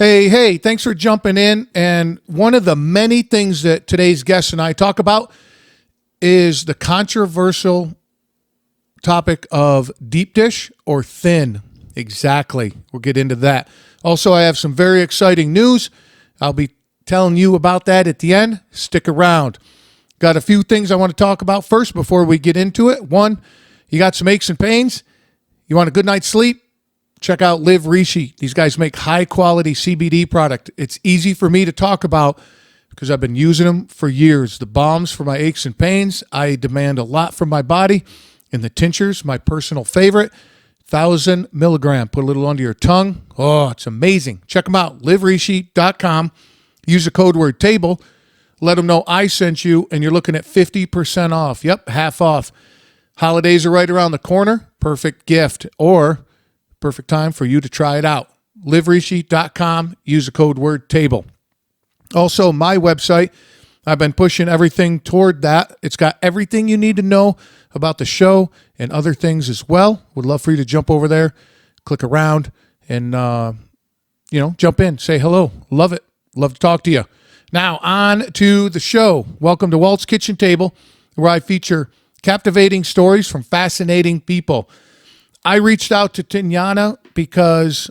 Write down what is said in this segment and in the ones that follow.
Hey, thanks for jumping in. And one of the many things that today's guest and I talk about is the controversial topic of deep dish or thin. Exactly. We'll get into that. Also, I have some very exciting news. I'll be telling you about that at the end. Stick around. Got a few things I want to talk about first before we get into it. One, you got some aches and pains? You want a good night's sleep? Check out Live Rishi. These guys make high quality CBD product. It's easy for me to talk about because I've been using them for years. The balms for my aches and pains, I demand a lot from my body. And the tinctures, my personal favorite, 1,000 milligram. Put a little under your tongue. Oh, it's amazing. Check them out, liverishi.com. Use the code word TABLE. Let them know I sent you, and you're looking at 50% off. Yep, half off. Holidays are right around the corner. Perfect gift. Or perfect time for you to try it out. liverishi.com. Use the code word TABLE. Also, my website, I've been pushing everything toward that. It's got everything you need to know about the show and other things as well. Would love for you to jump over there, click around, and jump in. Say hello. Love it. Love to talk to you. Now, on to the show. Welcome to Walt's Kitchen Table, where I feature captivating stories from fascinating people. I reached out to Tignana because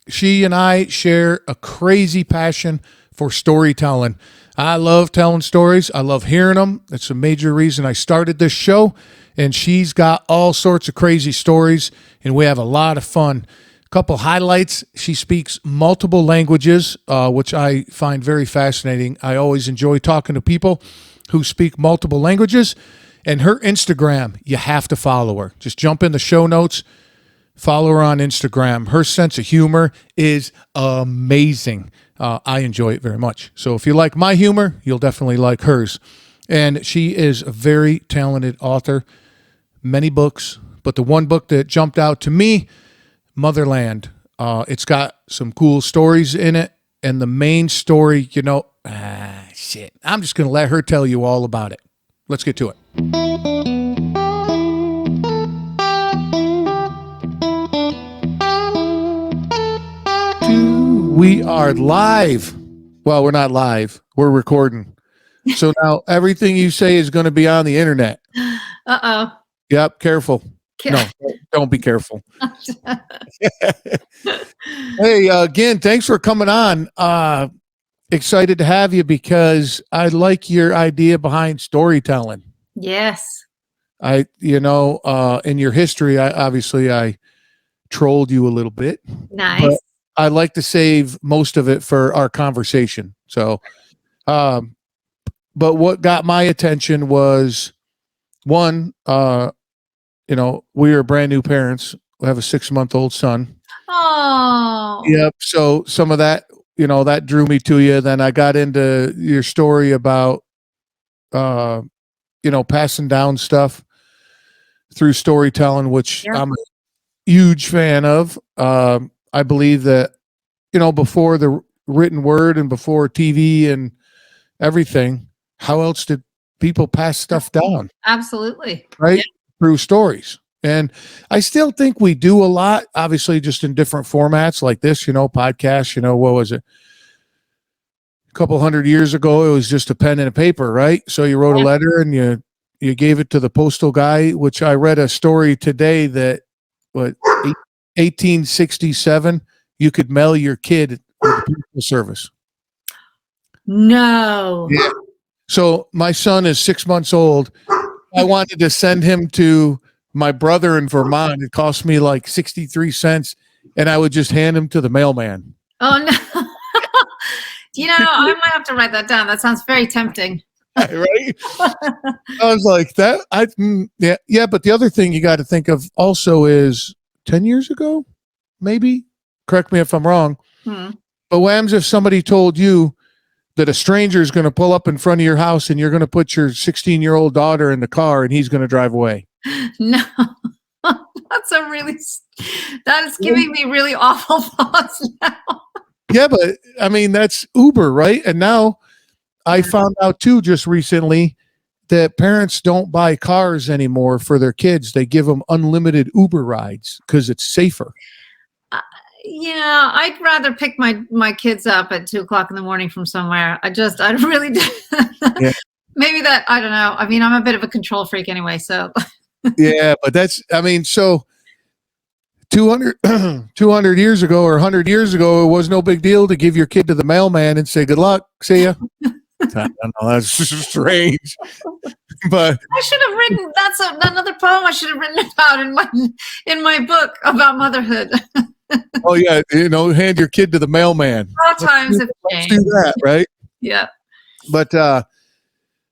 she and I share a crazy passion for storytelling. I love telling stories. I love hearing them. That's a major reason I started this show. And she's got all sorts of crazy stories, and we have a lot of fun. A couple highlights. She speaks multiple languages, which I find very fascinating. I always enjoy talking to people who speak multiple languages. And her Instagram, you have to follow her. Just jump in the show notes, follow her on Instagram. Her sense of humor is amazing. I enjoy it very much. So if you like my humor, you'll definitely like hers. And she is a very talented author, many books. But the one book that jumped out to me, Motherland, it's got some cool stories in it. And the main story, I'm just going to let her tell you all about it. Let's get to it. We are live. Well, we're not live. We're recording. So now everything you say is going to be on the internet. Uh-oh. Yep, careful. No, don't be careful. Hey, again, thanks for coming on. Excited to have you because I like your idea behind storytelling. Yes. In your history, I trolled you a little bit. Nice. But I like to save most of it for our conversation. So, but what got my attention was one, we are brand new parents. We have a 6-month-old son. Oh. Yep. So some of that, that drew me to you. Then I got into your story about, passing down stuff through storytelling, which I'm a huge fan of. I believe that, before the written word and before TV and everything, how else did people pass stuff down? Absolutely. Right? Yeah. Through stories. And I still think we do a lot, obviously just in different formats like this, podcasts, what was it? A couple 100 years ago, it was just a pen and a paper, right? So you wrote a letter and you gave it to the postal guy, which I read a story today that 1867, you could mail your kid with the postal service. No. Yeah. So my son is 6 months old. I wanted to send him to my brother in Vermont. It cost me like 63 cents, and I would just hand him to the mailman. Oh, no. I might have to write that down. That sounds very tempting. Right? I was like that. Yeah. But the other thing you got to think of also is 10 years ago, maybe. Correct me if I'm wrong. But what if somebody told you that a stranger is going to pull up in front of your house and you're going to put your 16-year-old daughter in the car and he's going to drive away? No, that is giving me really awful thoughts now. Yeah, but I mean, that's Uber, right? And now I found out too, just recently, that parents don't buy cars anymore for their kids. They give them unlimited Uber rides because it's safer. Yeah, I'd rather pick my kids up at 2 o'clock in the morning from somewhere. I really do. Yeah. Maybe that, I don't know. I mean, I'm a bit of a control freak anyway, so. Yeah, but that's, I mean, so 200, 200 years ago or 100 years ago, it was no big deal to give your kid to the mailman and say, good luck, see ya. I don't know, that's strange. But I should have written, that's another poem I should have written about in my book about motherhood. oh yeah, hand your kid to the mailman. All times have Let's do changed. that, right? Yeah. But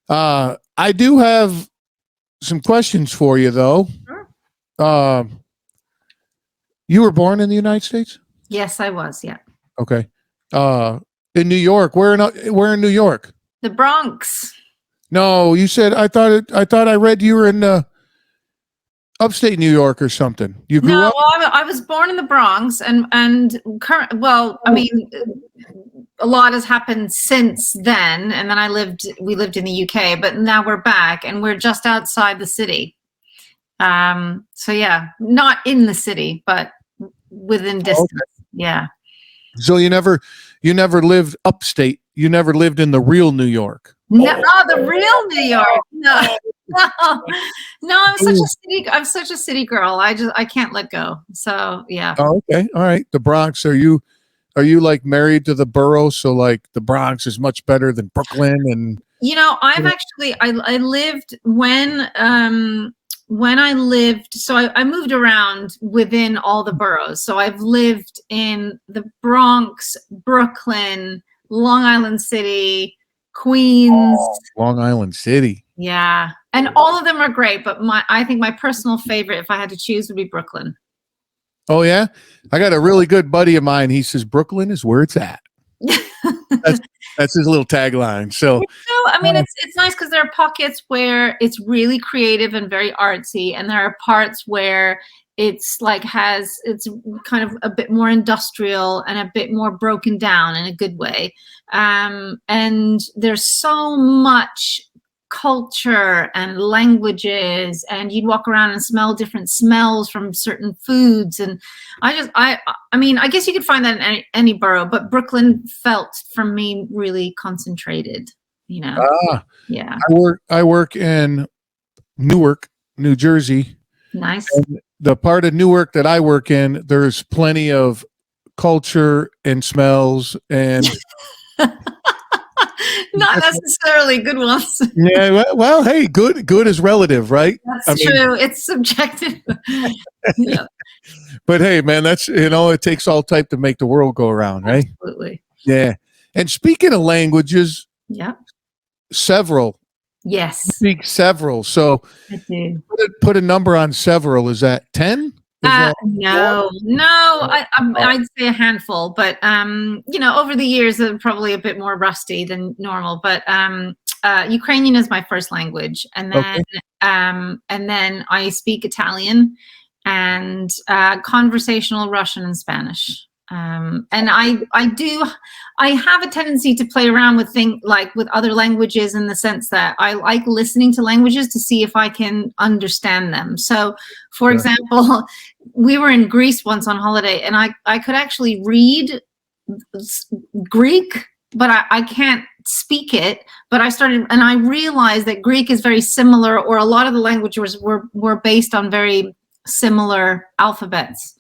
I do have some questions for you, though. Sure. You were born in the United States? Yes, I was. Yeah. Okay. In New York. Where in New York? The Bronx. No, you said I thought I read you were in upstate New York or something. You grew up? Well, I was born in the Bronx, and well, I mean, a lot has happened since then, and then we lived in the UK, but now we're back, and we're just outside the city. So yeah, not in the city, but within distance. Okay. Yeah. So you never lived upstate. You never lived in the real New York. No, the real New York. No. No, I'm such a city girl. I can't let go. So yeah. Oh, okay. All right. The Bronx. Are you like married to the borough? So like the Bronx is much better than Brooklyn and. I've actually I lived when I lived. So I moved around within all the boroughs. So I've lived in the Bronx, Brooklyn, Long Island City, Queens. Oh, Long Island City. Yeah. And all of them are great, but I think my personal favorite, if I had to choose, would be Brooklyn. Oh yeah? I got a really good buddy of mine. He says Brooklyn is where it's at. That's his little tagline. So I mean, it's nice because there are pockets where it's really creative and very artsy, and there are parts where it's it's kind of a bit more industrial and a bit more broken down in a good way. And there's so much culture and languages, and you'd walk around and smell different smells from certain foods. And I mean, I guess you could find that in any borough, but Brooklyn felt for me really concentrated, Yeah. I work in Newark, New Jersey. Nice. And the part of Newark that I work in, there's plenty of culture and smells and not necessarily good ones. Yeah, well, hey, good is relative, right? That's true. It's subjective. Yeah. But hey, man, that's it takes all type to make the world go around, right? Absolutely. Yeah. And speaking of languages, yeah, several. Yes. You speak several. So I do. Put a number on several. Is that 10? No, I'd say a handful, but over the years, I'm probably a bit more rusty than normal. But Ukrainian is my first language, and then I speak Italian and conversational Russian and Spanish. And I have a tendency to play around with with other languages, in the sense that I like listening to languages to see if I can understand them. So, for example, we were in Greece once on holiday, and I could actually read Greek, but I can't speak it. But I realized that Greek is very similar, or a lot of the languages were based on very similar alphabets.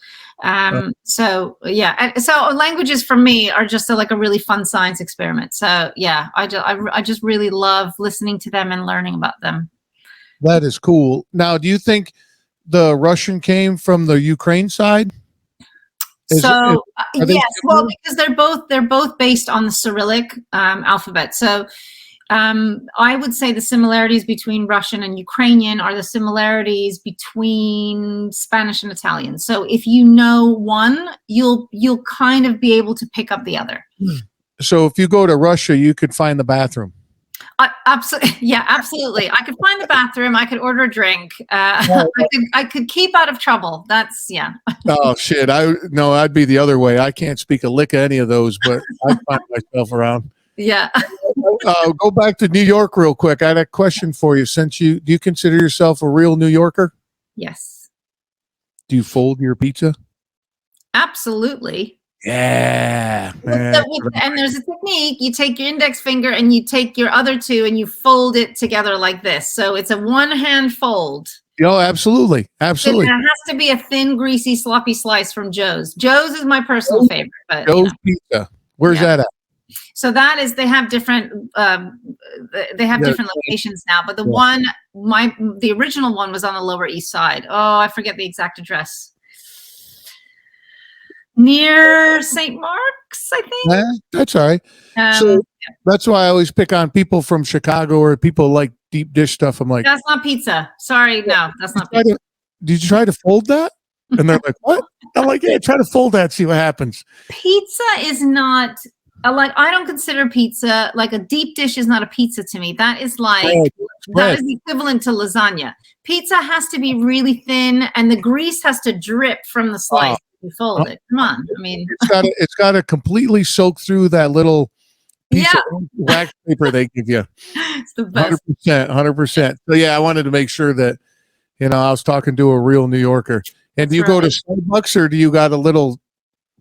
So languages for me are just a really fun science experiment. So yeah, I just really love listening to them and learning about them. That is cool. Now, do you think the Russian came from the Ukraine side? Yes, well, because they're both based on the Cyrillic alphabet. So I would say the similarities between Russian and Ukrainian are the similarities between Spanish and Italian. So if you know one, you'll kind of be able to pick up the other. So if you go to Russia, you could find the bathroom. Absolutely. Yeah, absolutely. I could find the bathroom. I could order a drink. I could keep out of trouble. That's Oh shit! I'd be the other way. I can't speak a lick of any of those, but I find myself around. Yeah. Go back to New York real quick. I had a question for you. Do you consider yourself a real New Yorker? Yes. Do you fold your pizza? Absolutely. Yeah. And there's a technique. You take your index finger and you take your other two and you fold it together like this. So it's a one-hand fold. Absolutely. Absolutely. It has to be a thin, greasy, sloppy slice from Joe's. Joe's is my personal favorite. But Joe's Pizza. Where's that at? So that is, they have different different locations now. But the original one was on the Lower East Side. Oh, I forget the exact address. Near St. Mark's, I think. Yeah, that's all right. So that's why I always pick on people from Chicago or people like deep dish stuff. I'm like, that's not pizza. Sorry, no, that's not pizza. Did you try to fold that? And they're like, what? I'm like, yeah, try to fold that, see what happens. Pizza is not I don't consider pizza, like a deep dish is not a pizza to me. That is like that is the equivalent to lasagna. Pizza has to be really thin, and the grease has to drip from the slice. You fold it. Come on. I mean, it's got to completely soak through that little piece of wax paper they give you. It's the best. 100%. So yeah, I wanted to make sure that I was talking to a real New Yorker. And do you go to Starbucks or do you got a little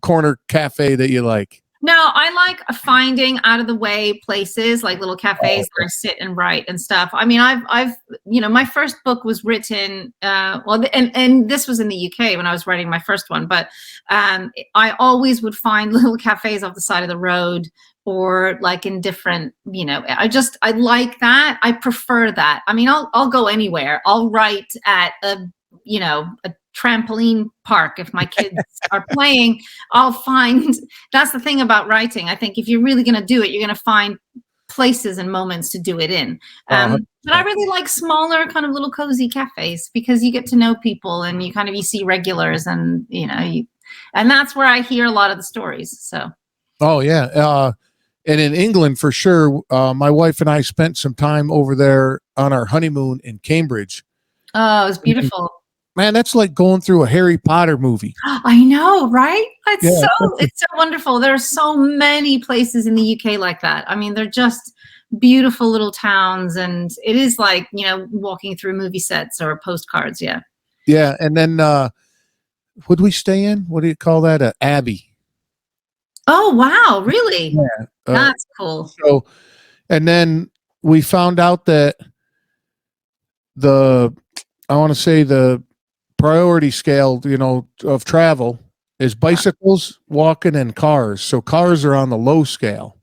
corner cafe that you like? No, I like finding out of the way places, like little cafes where I sit and write and stuff. I mean, I've my first book was written, and this was in the UK when I was writing my first one, but I always would find little cafes off the side of the road or like in different, I like that. I prefer that. I mean, I'll go anywhere. I'll write at a trampoline park if my kids are playing. I'll find, that's the thing about writing. I think if you're really going to do it, you're going to find places and moments to do it in. But I really like smaller kind of little cozy cafes because you get to know people and you see regulars and and that's where I hear a lot of the stories. So and in England for sure, my wife and I spent some time over there on our honeymoon in Cambridge. Oh, it was beautiful. Man, that's like going through a Harry Potter movie. I know, right? It's so wonderful. There are so many places in the UK like that. I mean, they're just beautiful little towns, and it is like, walking through movie sets or postcards. Yeah. Yeah. And then would we stay in? What do you call that? Abbey. Oh, wow. Really? Yeah. That's cool. So, and then we found out that the priority scale, of travel is bicycles, walking, and cars. So cars are on the low scale.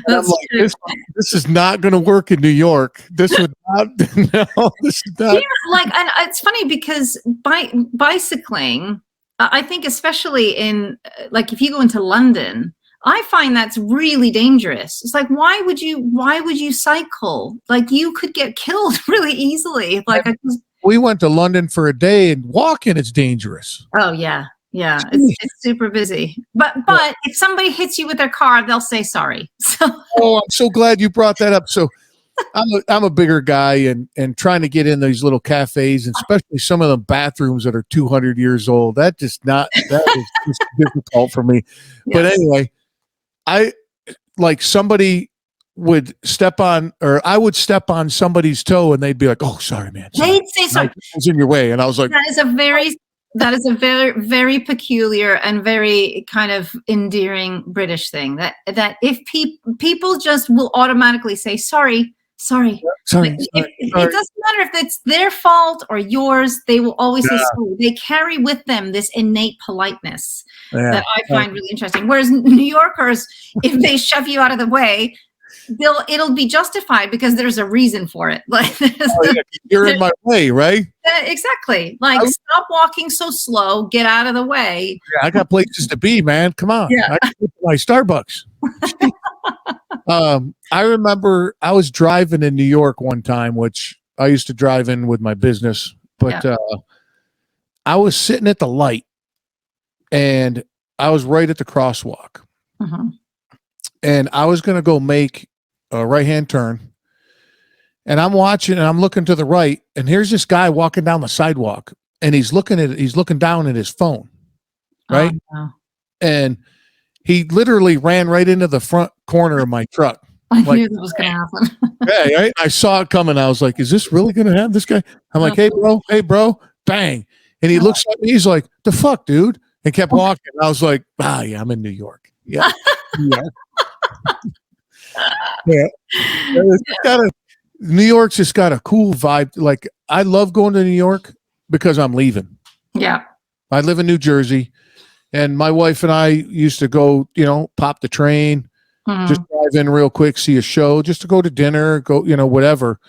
That's true. This is not going to work in New York. This would not. No, this is not. Yeah, and it's funny because bicycling, I think, especially in if you go into London, I find that's really dangerous. It's like, why would you cycle? Like, you could get killed really easily. We went to London for a day, and walking is dangerous. Oh yeah. It's super busy. But if somebody hits you with their car, they'll say sorry. So. Oh, I'm so glad you brought that up. So I'm a bigger guy and trying to get in these little cafes, and especially some of the bathrooms that are 200 years old. That is just difficult for me. Yes. But anyway, I like somebody would step on, or I would step on somebody's toe and they'd be like, "Oh, sorry, man." They'd say sorry. I was in your way. And I was like, that is a very, very peculiar and very kind of endearing British thing that if people just will automatically say sorry. It doesn't matter if it's their fault or yours. They will always say sorry. They carry with them this innate politeness that I find really interesting. Whereas New Yorkers, if they shove you out of the way, it'll be justified because there's a reason for it. You're in my way, right? Exactly. Stop walking so slow. Get out of the way. Yeah, I got places to be, man. Come on. Yeah. I get to my Starbucks. I remember I was driving in New York one time, which I used to drive in with my business, but I was sitting at the light and I was right at the crosswalk. Mm-hmm. And I was going to go make a right-hand turn, and I'm watching and I'm looking to the right, and here's this guy walking down the sidewalk, and he's looking down at his phone, right? Oh, no. And he literally ran right into the front corner of my truck. I knew that was going to happen. Yeah, right? I saw it coming. I was like, "Is this really going to happen?" This guy. I'm like, "Hey, bro, bang!" And he looks at me. He's like, "The fuck, dude? and kept walking. I was like, yeah, I'm in New York. Yeah. Yeah. Yeah. New York's just got a cool vibe. Like, I love going to New York because I'm leaving. Yeah. I live in New Jersey, and my wife and I used to go, pop the train, just drive in real quick, see a show, just to go to dinner, go, whatever.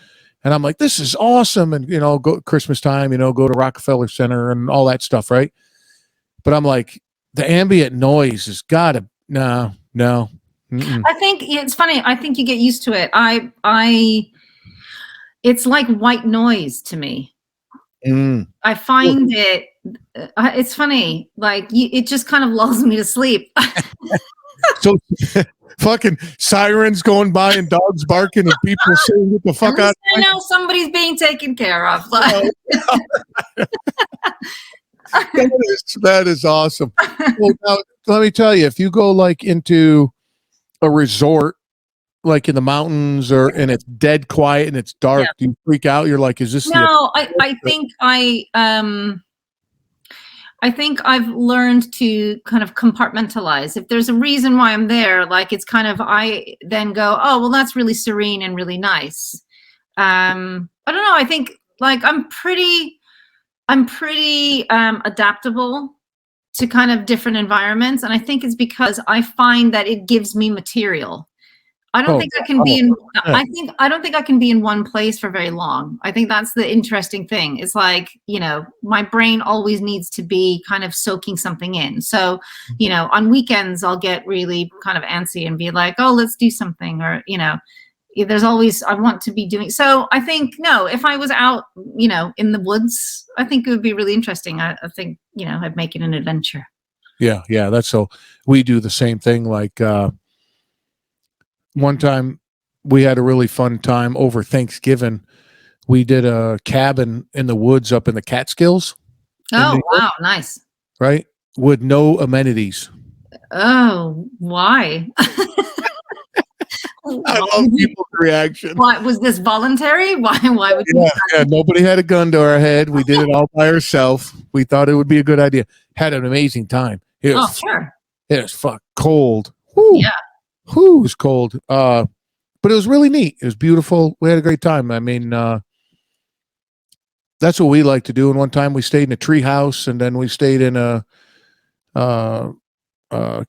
And I'm like, this is awesome. And, go Christmas time, go to Rockefeller Center and all that stuff, right? But I'm like, the ambient noise has got to, no. Mm-mm. I think it's funny. I think you get used to it. It's like white noise to me. I find it's funny. Like it just kind of lulls me to sleep. So fucking sirens going by and dogs barking and people saying, "Get the fuck out!" I know somebody's being taken care of. Like. That is awesome. Well, now, let me tell you, if you go like into a resort, like in the mountains, and it's dead quiet and it's dark, do you freak out? You're like, "Is this?" No, I think I've learned to kind of compartmentalize. If there's a reason why I'm there, like it's kind of, I then go, oh, well, that's really serene and really nice. I don't know. I think like I'm pretty adaptable to kind of different environments. And I think it's because I find that it gives me material. I don't think I can be in, I don't think I can be in one place for very long. I think that's the interesting thing. It's like, my brain always needs to be kind of soaking something in. So, on weekends, I'll get really kind of antsy and be like, oh, let's do something. Or, there's always, I want to be doing. So I think, no, if I was out, in the woods, I think it would be really interesting. I think, I'd make it an adventure. Yeah. That's so we do the same thing. Like, one time we had a really fun time over Thanksgiving. We did a cabin in the woods up in the Catskills. Oh, wow. Nice. Right? With no amenities. Oh, why? I love people's reaction. Why was this voluntary? Why would you? Yeah, nobody had a gun to our head. We did it all by ourselves. We thought it would be a good idea. Had an amazing time. It was, sure. It was cold. Woo. Yeah. It was cold. But it was really neat. It was beautiful. We had a great time. I mean, that's what we like to do. And one time we stayed in a tree house, and then we stayed in a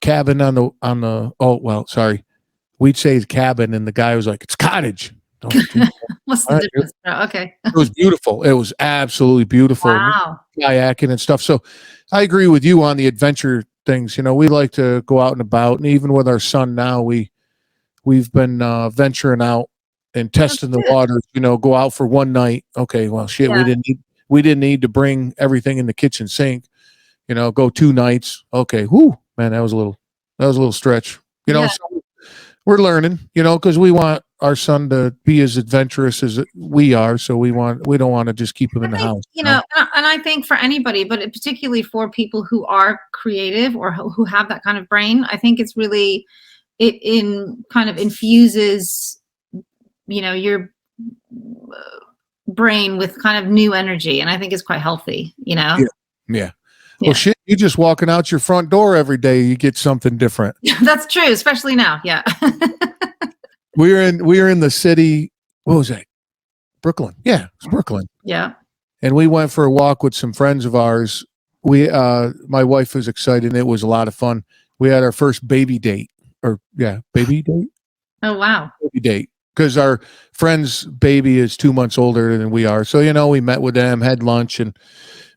cabin on the we'd say it's cabin, and the guy was like, it's cottage. What's the difference? Okay. It was beautiful. It was absolutely beautiful. Wow. Kayaking and stuff. So I agree with you on the adventure things. We like to go out and about, and even with our son now, we've been venturing out and testing the waters. Go out for one night. Okay, well, shit, we didn't need to bring everything in the kitchen sink. Go 2 nights. Okay, man, that was a little stretch. So we're learning. Because we want our son to be as adventurous as we are. So we don't want to just keep him in the house. And I think for anybody, but particularly for people who are creative or who have that kind of brain, I think it's really, it kind of infuses, your brain with kind of new energy. And I think it's quite healthy, Yeah. Well, shit, you just walking out your front door every day, you get something different. That's true, especially now. Yeah. We were in the city. What was that? Brooklyn. Yeah, it's Brooklyn. Yeah. And we went for a walk with some friends of ours. My wife was excited. It was a lot of fun. We had our first baby date. Baby date. Oh, wow. Baby date. Because our friend's baby is 2 months older than we are. So, we met with them, had lunch, and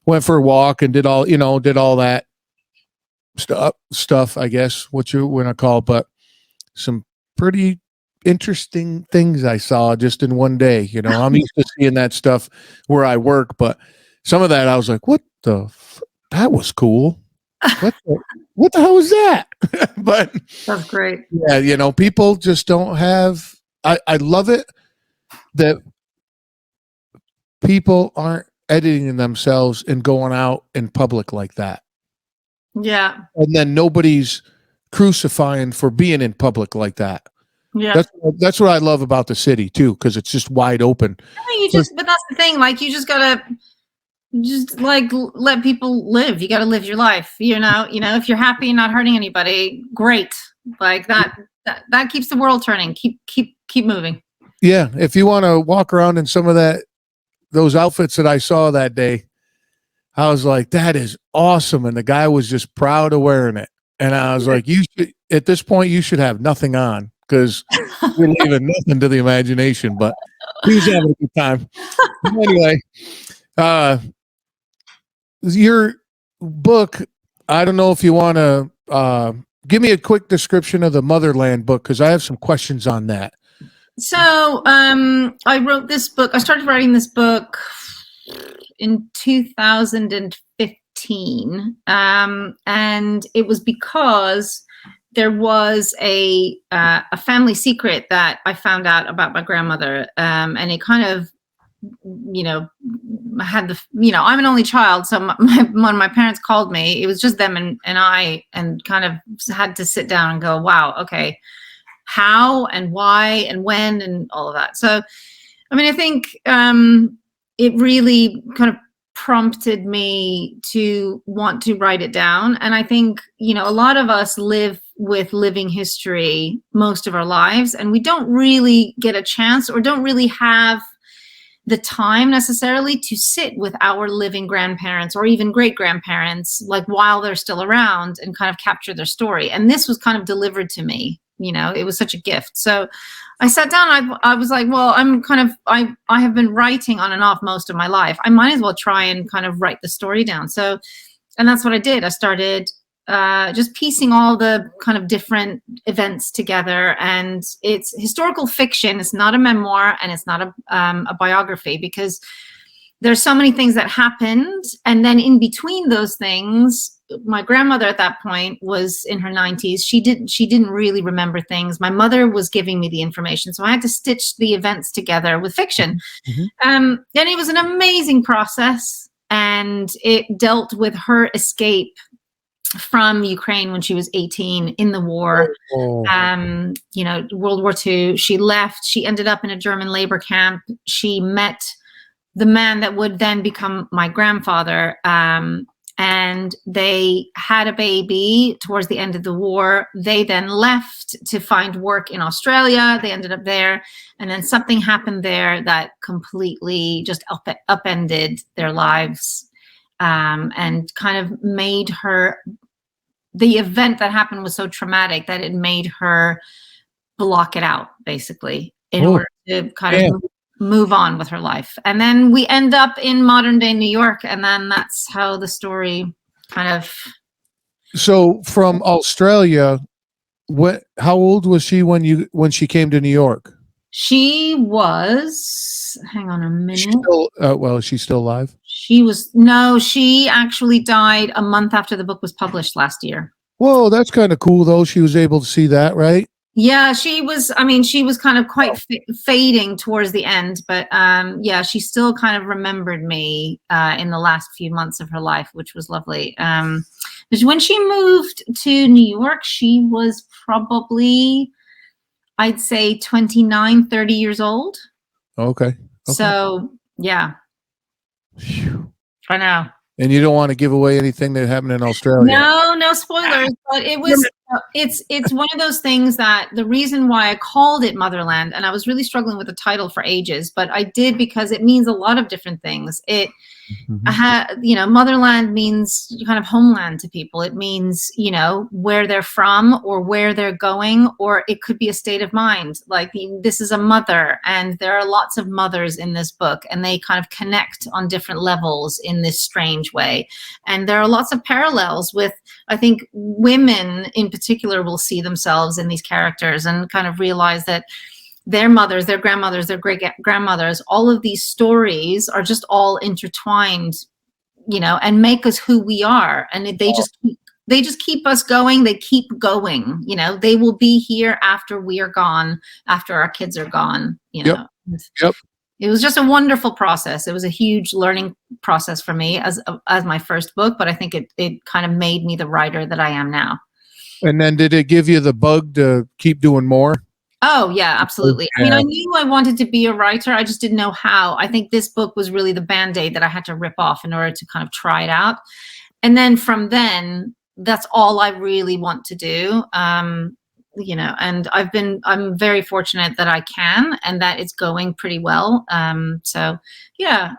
went for a walk and did all that stuff, I guess, what you want to call, but some pretty interesting things I saw just in one day. I'm used to seeing that stuff where I work, but some of that I was like, what the that was cool. What the hell was that? But that's great. Yeah, people just don't have, I love it that people aren't editing themselves and going out in public like that. Yeah. And then nobody's crucifying for being in public like that. Yeah. That's what I love about the city too, because it's just wide open. But that's the thing. Like you just gotta just like let people live. You got to live your life. If you're happy and not hurting anybody, great. Like that keeps the world turning. Keep moving. Yeah, if you want to walk around in some of those outfits that I saw that day, I was like, that is awesome. And the guy was just proud of wearing it. And I was like, at this point, you should have nothing on because you're leaving nothing to the imagination. But he was having a good time. Anyway, your book, I don't know if you want to give me a quick description of the Motherland book because I have some questions on that. So I wrote this book. I started writing this book in 2015, and it was because there was a family secret that I found out about my grandmother, and it kind of, had I'm an only child, so when my parents called me, it was just them and I, and kind of had to sit down and go, wow, okay, how and why and when and all of that. So, I mean, I think it really kind of prompted me to want to write it down. And I think, a lot of us live with living history most of our lives, and we don't really get a chance or don't really have the time necessarily to sit with our living grandparents or even great grandparents, like while they're still around, and kind of capture their story. And this was kind of delivered to me. It was such a gift. So I sat down, I was like, well, I have been writing on and off most of my life. I might as well try and kind of write the story down. So, and that's what I did. I started just piecing all the kind of different events together. And it's historical fiction. It's not a memoir, and it's not a biography, because there's so many things that happened. And then in between those things, my grandmother at that point was in her 90s. She didn't really remember things. My mother was giving me the information. So I had to stitch the events together with fiction. Mm-hmm. And it was an amazing process. And it dealt with her escape from Ukraine when she was 18 in the war. World War II. She left. She ended up in a German labor camp. She met the man that would then become my grandfather. And they had a baby towards the end of the war. They then left to find work in Australia. They ended up there. And then something happened there that completely just upended their lives, and kind of made her, the event that happened was so traumatic that it made her block it out, basically, in order to kind of move on with her life. And then we end up in modern day New York, and then that's how the story kind of. So from Australia, how old was she when she came to New York? She was, hang on a minute. Is she still alive? She actually died a month after the book was published last year. Whoa, that's kind of cool though. She was able to see that, right? Yeah, she was kind of quite fading towards the end, but she still kind of remembered me in the last few months of her life, which was lovely. When she moved to New York, she was probably, I'd say 29, 30 years old. Okay. So, yeah. Phew. I know. And you don't want to give away anything that happened in Australia. No spoilers. But it was, it's one of those things that the reason why I called it Motherland, and I was really struggling with the title for ages, but I did because it means a lot of different things. Motherland means kind of homeland to people. It means, where they're from or where they're going, or it could be a state of mind. Like this is a mother, and there are lots of mothers in this book, and they kind of connect on different levels in this strange way. And there are lots of parallels with, I think, women in particular will see themselves in these characters and kind of realize that their mothers, their grandmothers, their great grandmothers, all of these stories are just all intertwined, and make us who we are. And they just keep us going. They keep going, they will be here after we are gone, after our kids are gone, Yep. It was just a wonderful process. It was a huge learning process for me as my first book, but I think it kind of made me the writer that I am now. And then did it give you the bug to keep doing more? Oh, yeah, absolutely. I mean, Yeah. I knew I wanted to be a writer. I just didn't know how. I think this book was really the Band-Aid that I had to rip off in order to kind of try it out. And then from then, that's all I really want to do. And I'm very fortunate that I can, and that it's going pretty well. So yeah,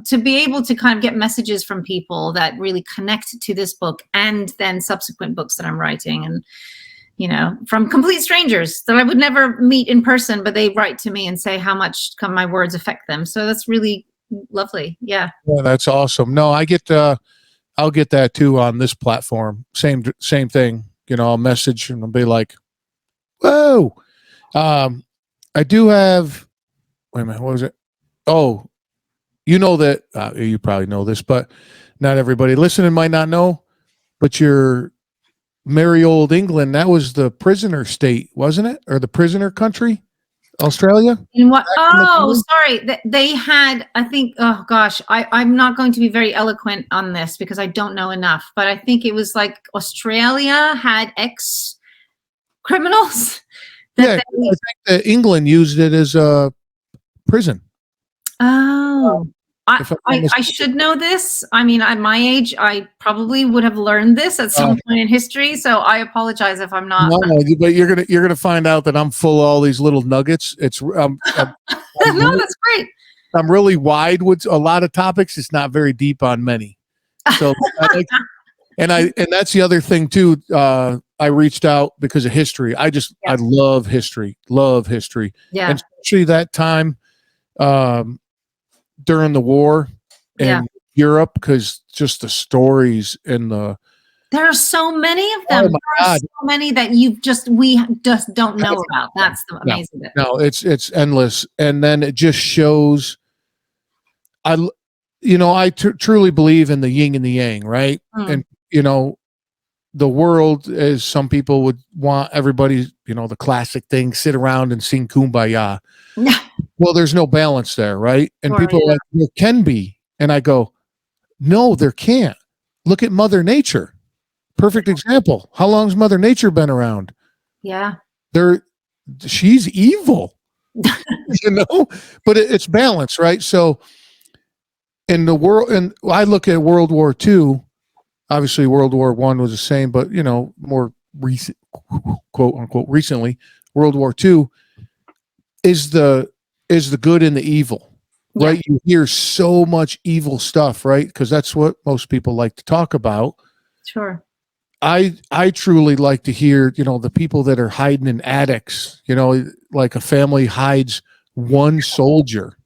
to be able to kind of get messages from people that really connect to this book and then subsequent books that I'm writing, and from complete strangers that I would never meet in person, but they write to me and say how much my words affect them. So that's really lovely. Yeah. Yeah, that's awesome. No, I'll get that too on this platform. Same thing. I'll message and I'll be like, "Whoa!" I do have. Wait a minute. What was it? Oh, you know that you probably know this, but not everybody listening might not know. But your merry old England, that was the prisoner state, wasn't it, or the prisoner country, Australia? In what? Oh, sorry. They had, I think, oh gosh, I'm not going to be very eloquent on this because I don't know enough, but I think it was like Australia had ex-criminals. Yeah, I think that England used it as a prison. Oh, If I'm not I should know this. I mean, at my age, I probably would have learned this at some point in history. So I apologize if I'm not. No, but you're gonna find out that I'm full of all these little nuggets. No, that's great. I'm really wide with a lot of topics. It's not very deep on many. So, and that's the other thing too. I reached out because of history. I love history. Yeah. And especially that time during the war in Europe, because just the stories and there are so many of them. Oh my there are God. so many that we just don't know about. That's the amazing bit. No, it's endless, and then it just shows. I truly believe in the yin and the yang, right? And the world, as some people would want everybody, the classic thing, sit around and sing Kumbaya. Well, there's no balance there, right? And people are like, there can be. And I go, no, there can't. Look at Mother Nature. Perfect example. How long's Mother Nature been around? Yeah. She's evil, but it's balance, right? So in the world, and I look at World War II, obviously World War I was the same, but more recent, quote unquote, recently, World War II is the good and the evil, right? You hear so much evil stuff, right? Because that's what most people like to talk about. Sure. I truly like to hear, the people that are hiding in attics, like a family hides one soldier,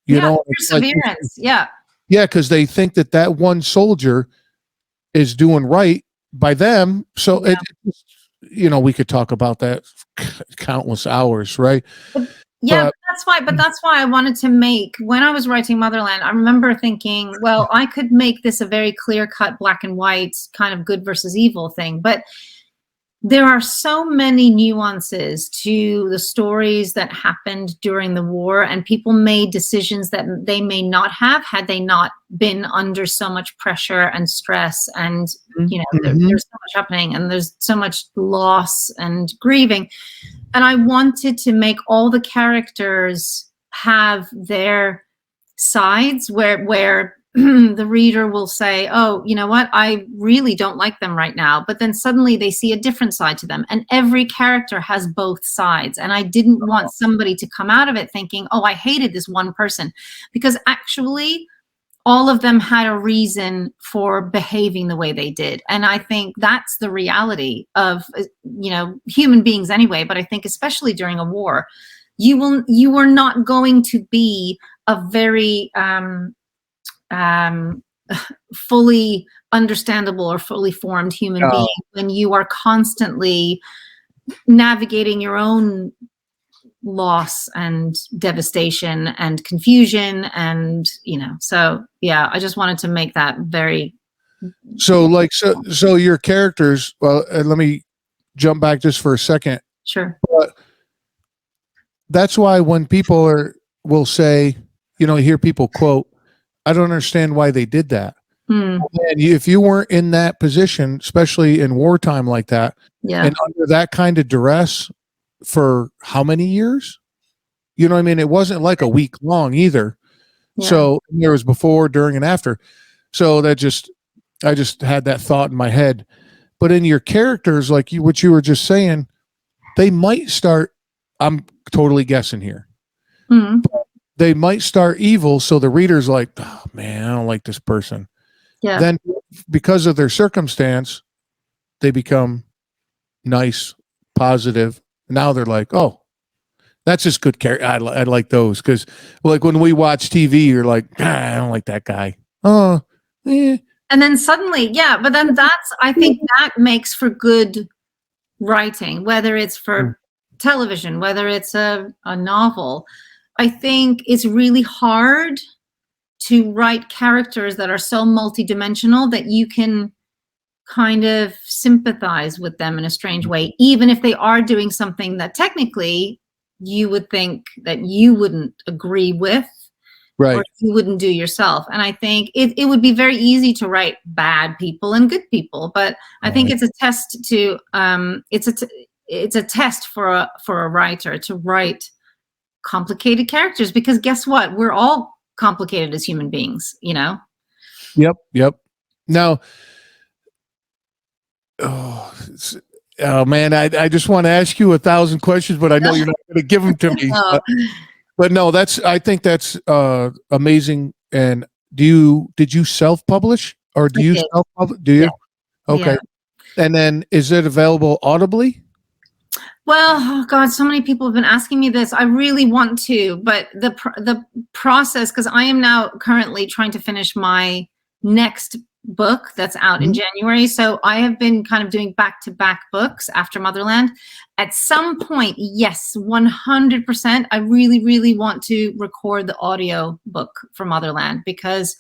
perseverance. Yeah, because they think that one soldier is doing right by them. So we could talk about that countless hours, right? But that's why I wanted to make, when I was writing Motherland, I remember thinking, well, I could make this a very clear-cut black and white kind of good versus evil thing, but there are so many nuances to the stories that happened during the war, and people made decisions that they may not have had they not been under so much pressure and stress, and there's so much happening, and there's so much loss and grieving. And I wanted to make all the characters have their sides where the reader will say, oh, you know what? I really don't like them right now. But then suddenly they see a different side to them. And every character has both sides. And I didn't want somebody to come out of it thinking, oh, I hated this one person. Because actually, all of them had a reason for behaving the way they did. And I think that's the reality of, human beings anyway, but I think especially during a war, you are not going to be a very fully understandable or fully formed human being when you are constantly navigating your own loss and devastation and confusion, and so I just wanted to make that very so your characters, well, let me jump back just for a second. Sure. But that's why when people will say, you hear people quote, I don't understand why they did that. And if you weren't in that position, especially in wartime like that, and under that kind of duress, for how many years? You know what I mean? It wasn't like a week long either. Yeah. So there was before, during, and after. So I just had that thought in my head. But in your characters, like what you were just saying, they might start. I'm totally guessing here. Mhm. They might start evil, so the reader's like, "Oh man, I don't like this person." Yeah. Then, because of their circumstance, they become nice, positive. Now they're like, "Oh, that's just good character. I like those." Because, like, when we watch TV, you're like, "I don't like that guy." Oh, eh. And then suddenly, yeah, but then I think that makes for good writing, whether it's for television, whether it's a novel. I think it's really hard to write characters that are so multidimensional that you can kind of sympathize with them in a strange way, even if they are doing something that technically you would think that you wouldn't agree with. Right. Or you wouldn't do yourself. And I think it would be very easy to write bad people and good people, but I think it's a test to it's a test for a writer to write complicated characters, because guess what? We're all complicated as human beings, you know? Yep. Now, oh man, I just want to ask you 1,000 questions, but I know you're not going to give them to me. No. But no, I think that's amazing. And did you self-publish, or do you did. self-publish? Do you? Yeah. Okay. Yeah. And then is it available audibly? Well, oh God, so many people have been asking me this. I really want to, but the process, because I am now currently trying to finish my next book that's out in January. So I have been kind of doing back-to-back books after Motherland. At some point, yes, 100%, I really, really want to record the audio book for Motherland, because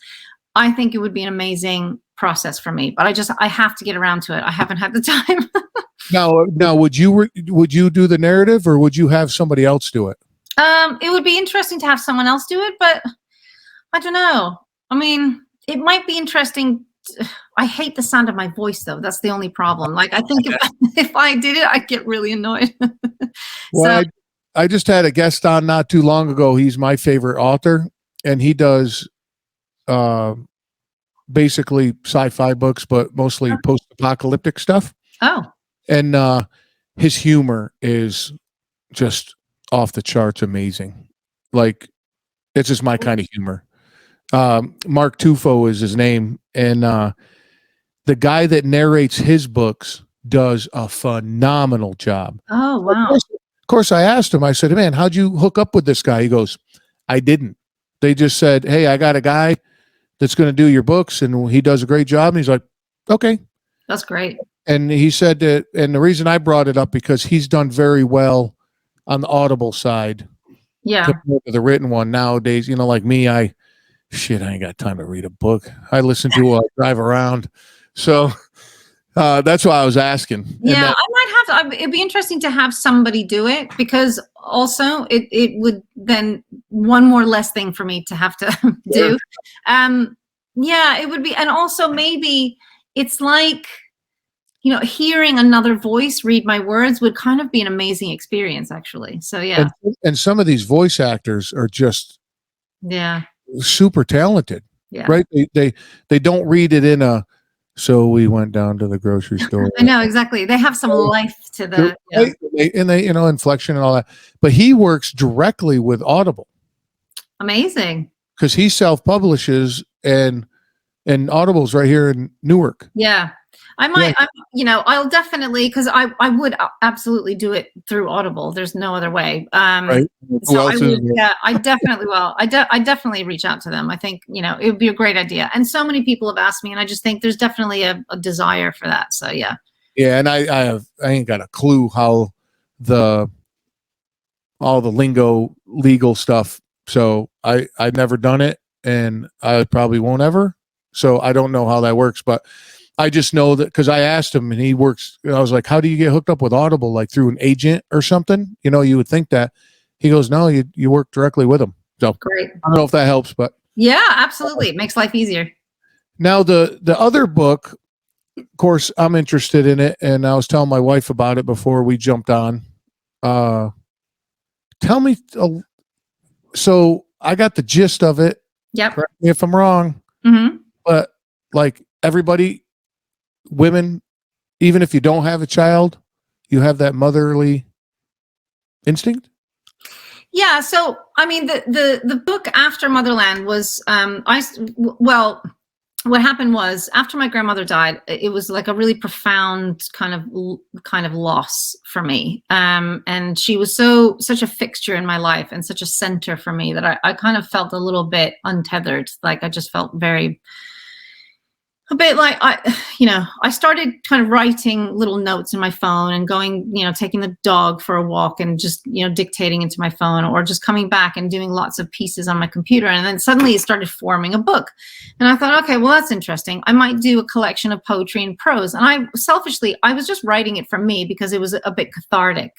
I think it would be an amazing process for me. But I have to get around to it. I haven't had the time. Now, would you do the narrative, or would you have somebody else do it? It would be interesting to have someone else do it, but I don't know. I mean, it might be interesting. I hate the sound of my voice, though. That's the only problem. Like, I think if I did it, I'd get really annoyed. Well, I just had a guest on not too long ago. He's my favorite author, and he does basically sci-fi books, but mostly post-apocalyptic stuff. Oh. And his humor is just off the charts amazing. Like, it's just my kind of humor. Mark Tufo is his name, and the guy that narrates his books does a phenomenal job. Oh, wow. Of course, I asked him, I said, "Man, how'd you hook up with this guy?" He goes, "I didn't. They just said, 'Hey, I got a guy that's going to do your books, and he does a great job.'" And he's like, "Okay." That's great. And he said that, and the reason I brought it up, because he's done very well on the Audible side. Yeah. Compared to the written one nowadays. You know, like me, I ain't got time to read a book. I listen to while I drive around. So that's why I was asking. Yeah, I might have to. It'd be interesting to have somebody do it, because also it would then one more less thing for me to have to do. Yeah, it would be. And also maybe it's like, you know, hearing another voice read my words would kind of be an amazing experience, actually. So yeah. And some of these voice actors are just super talented. Yeah. Right? They don't read it in a, "So we went down to the grocery store." I know, exactly. They have some life to the and they, you know, inflection and all that. But he works directly with Audible. Amazing. Because he self-publishes, and Audible's right here in Newark. Yeah. I might, you know, I'll definitely, because I would absolutely do it through Audible. There's no other way. Right. So I definitely will. I definitely reach out to them. I think, you know, it would be a great idea. And so many people have asked me, and I just think there's definitely a desire for that. So yeah. Yeah, and I ain't got a clue how all the lingo, legal stuff. So I've never done it, and I probably won't ever. So I don't know how that works, but I just know that because I asked him, and he works. I was like, "How do you get hooked up with Audible? Like through an agent or something?" You know, you would think that. He goes, "No, you work directly with them." So great. I don't know if that helps, but yeah, absolutely, it makes life easier. Now the other book, of course, I'm interested in it, and I was telling my wife about it before we jumped on. Tell me. So I got the gist of it. Yep. Correct me if I'm wrong, but like everybody, women, even if you don't have a child, you have that motherly instinct. Yeah. So, I mean, the book after Motherland was, what happened was after my grandmother died, it was like a really profound kind of loss for me. And she was such a fixture in my life and such a center for me that I kind of felt a little bit untethered. Like I just felt a bit like I started kind of writing little notes in my phone and going, taking the dog for a walk and just, dictating into my phone, or just coming back and doing lots of pieces on my computer. And then suddenly it started forming a book. And I thought, okay, well, that's interesting. I might do a collection of poetry and prose. And I was just writing it for me because it was a bit cathartic,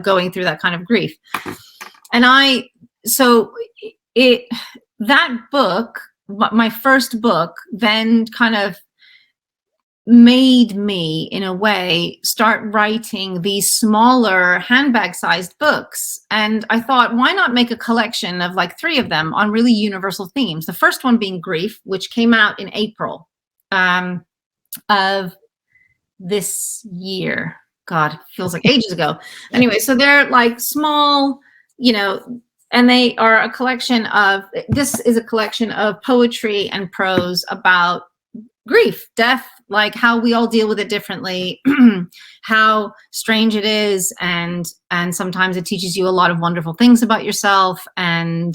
going through that kind of grief. And that book, my first book, then kind of made me, in a way, start writing these smaller handbag-sized books. And I thought, why not make a collection of like 3 of them on really universal themes? The first one being grief, which came out in April of this year. God, feels like ages ago. Anyway, so they're like small, and they are this is a collection of poetry and prose about grief, death, like how we all deal with it differently, how strange it is. And sometimes it teaches you a lot of wonderful things about yourself. And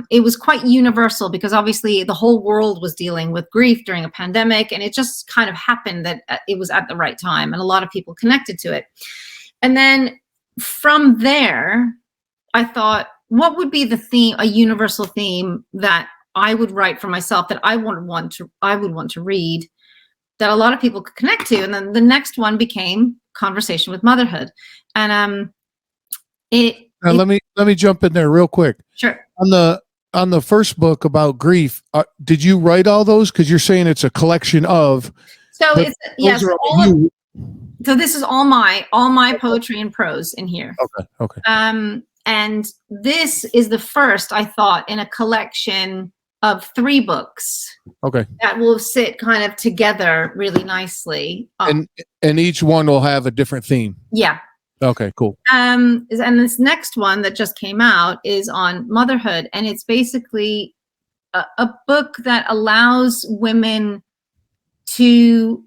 it was quite universal because obviously the whole world was dealing with grief during a pandemic. And it just kind of happened that it was at the right time. And a lot of people connected to it. And then from there, I thought, what would be the theme, a universal theme that I would write for myself that I would want to read, that a lot of people could connect to? And then the next one became Conversation with Motherhood. And let me jump in there real quick. Sure. On the first book about grief, did you write all those? Because you're saying it's a collection of. So it's yes. So this is all my poetry and prose in here. Okay. And this is the first, I thought, in a collection of 3 books. Okay. That will sit kind of together really nicely. And each one will have a different theme. Yeah. Okay, cool. And this next one that just came out is on motherhood. And it's basically a book that allows women to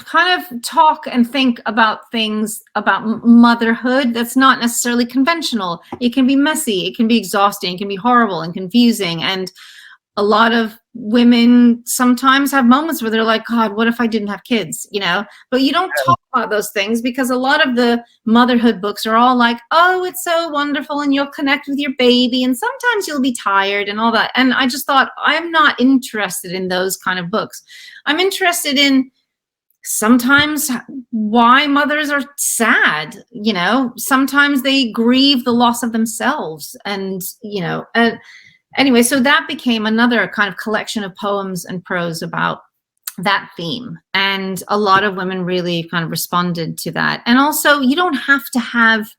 kind of talk and think about things about motherhood that's not necessarily conventional. It can be messy, it can be exhausting, it can be horrible and confusing. And a lot of women sometimes have moments where they're like, God, what if I didn't have kids? But you don't talk about those things because a lot of the motherhood books are all like, oh, it's so wonderful and you'll connect with your baby and sometimes you'll be tired and all that. And I just thought, I'm not interested in those kind of books. I'm interested in sometimes why mothers are sad, sometimes they grieve the loss of themselves. And anyway, so that became another kind of collection of poems and prose about that theme. And a lot of women really kind of responded to that. And also, you don't have to have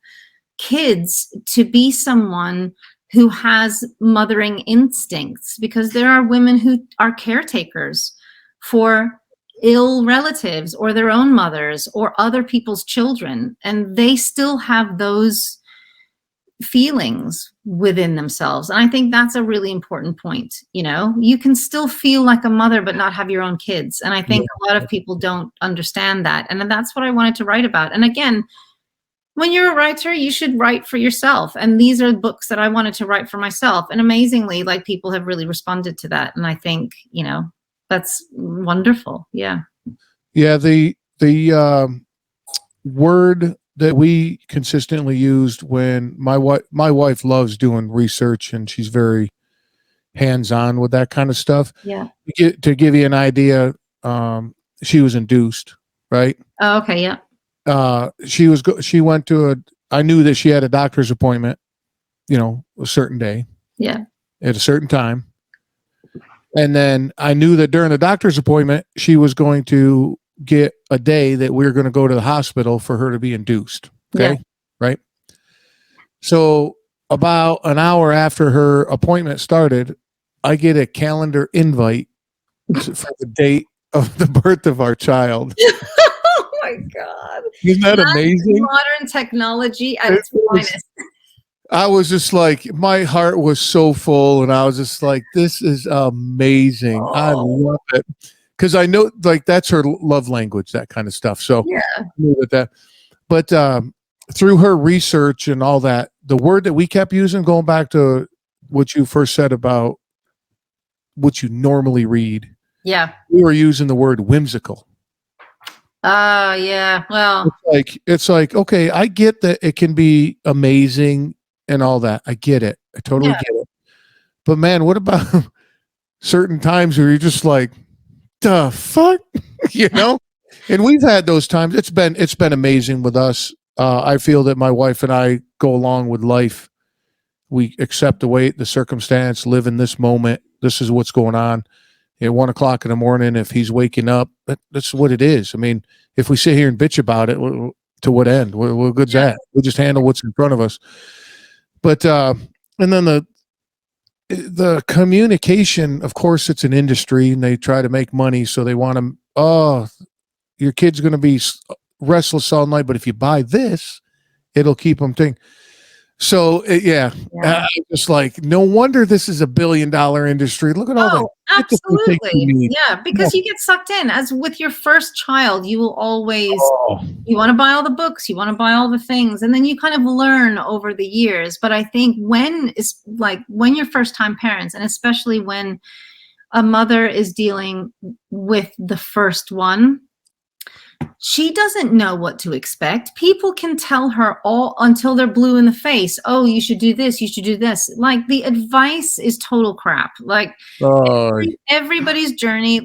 kids to be someone who has mothering instincts, because there are women who are caretakers for ill relatives or their own mothers or other people's children, and they still have those feelings within themselves. And I think that's a really important point. You can still feel like a mother but not have your own kids, and I think a lot of people don't understand that. And that's what I wanted to write about. And again, when you're a writer, you should write for yourself, and these are books that I wanted to write for myself. And amazingly, like, people have really responded to that, and I think that's wonderful. Yeah. The word that we consistently used when my wife loves doing research, and she's very hands-on with that kind of stuff. Yeah. To give you an idea, she was induced, right? Oh, okay. Yeah. She went to I knew that she had a doctor's appointment, a certain day. Yeah. At a certain time. And then I knew that during the doctor's appointment, she was going to get a day that we were going to go to the hospital for her to be induced Yeah. Okay. Right. So about an hour after her appointment started, I get a calendar invite for the date of the birth of our child. Oh my God. Isn't that That's amazing? modern technology at It its was, finest. I was just like, my heart was so full, and I was just like, this is amazing. I Oh, love it. Because I know, like, that's her love language, that kind of stuff. So, yeah. I knew that. But through her research and all that, the word that we kept using, going back to what you first said about what you normally read, Yeah. we were using the word whimsical. Yeah. Well, It's like, okay, I get that it can be amazing and all that. I get it. I totally yeah. get it. But man, what about certain times where you're just like, the fuck? you know? And we've had those times. It's been amazing with us. I feel that my wife and I go along with life. We accept the weight, the circumstance, live in this moment. This is what's going on. At 1 o'clock in the morning, if he's waking up, that's what it is. I mean, if we sit here and bitch about it, to what end? What good's Yeah. that? We just handle what's in front of us. But and then the communication, of course, it's an industry, and they try to make money, so they want to. Oh, your kid's going to be restless all night, but if you buy this, it'll keep them thinking. So yeah, Yeah. just like no wonder this is $1 billion industry. Look at all the Oh, shit that we think we absolutely. need. Yeah, because you get sucked in. As with your first child, you will always, Oh, you want to buy all the books, you want to buy all the things, and then you kind of learn over the years. But I think when you're first time parents, and especially when a mother is dealing with the first one, she doesn't know what to expect. People can tell her all until they're blue in the face. Oh, you should do this. You should do this. Like the advice is total crap. Like oh, everybody's journey,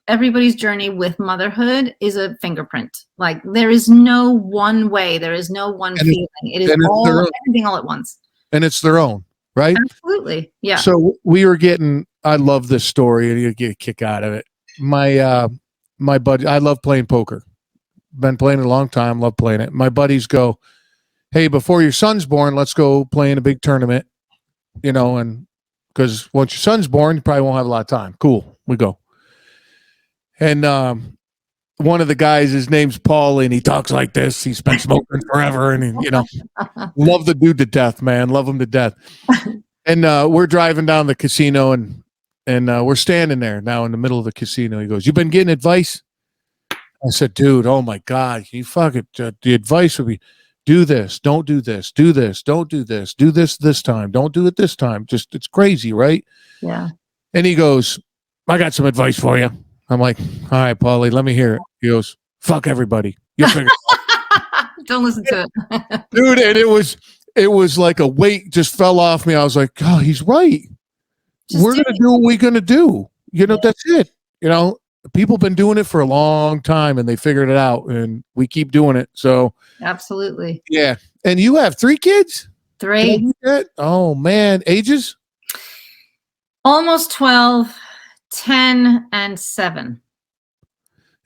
everybody's journey with motherhood is a fingerprint. Like there is no one way. There is no one and feeling. It is everything all at once. it's their own, right? Absolutely. Yeah. So we were getting. I love this story, and you get a kick out of it. My buddy, I love playing poker. Been playing it a long time. Love playing it. My buddies go, "Hey, before your son's born, let's go play in a big tournament." And because once your son's born, you probably won't have a lot of time. Cool, we go. And one of the guys, his name's Paul, and he talks like this. He's been smoking forever, and love the dude to death, man. Love him to death. And we're driving down the casino, and we're standing there now in the middle of the casino. He goes, "You been getting advice?" I said, "Dude, oh my God, you fucking the advice would be do this, don't do this, do this, don't do this time, don't do it this time." Just it's crazy, right? Yeah. And he goes, "I got some advice for you." I'm like, "All right, Paulie, let me hear it." He goes, "Fuck everybody. You'll figure it out." Don't listen to it. Dude, and it was like a weight just fell off me. I was like, "Oh, he's right. We're going to do what we're going to do. That's it. People been doing it for a long time, and they figured it out, and we keep doing it." So Absolutely. yeah. And you have 3 kids? 3. Oh man. Ages? Almost 12, 10, and 7.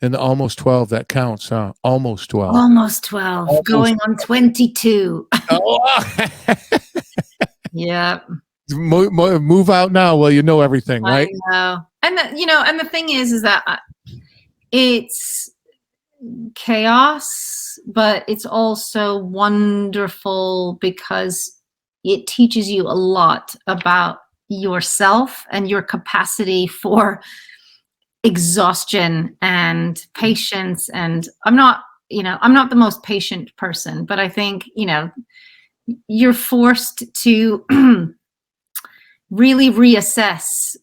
And the almost 12, that counts, huh? Almost 12. Almost 12. Almost. Going on 22. Oh. Yeah. Move out now. Well, you know everything, right? I know. And the thing is that it's chaos, but it's also wonderful because it teaches you a lot about yourself and your capacity for exhaustion and patience. And I'm not the most patient person, but I think, you're forced to really reassess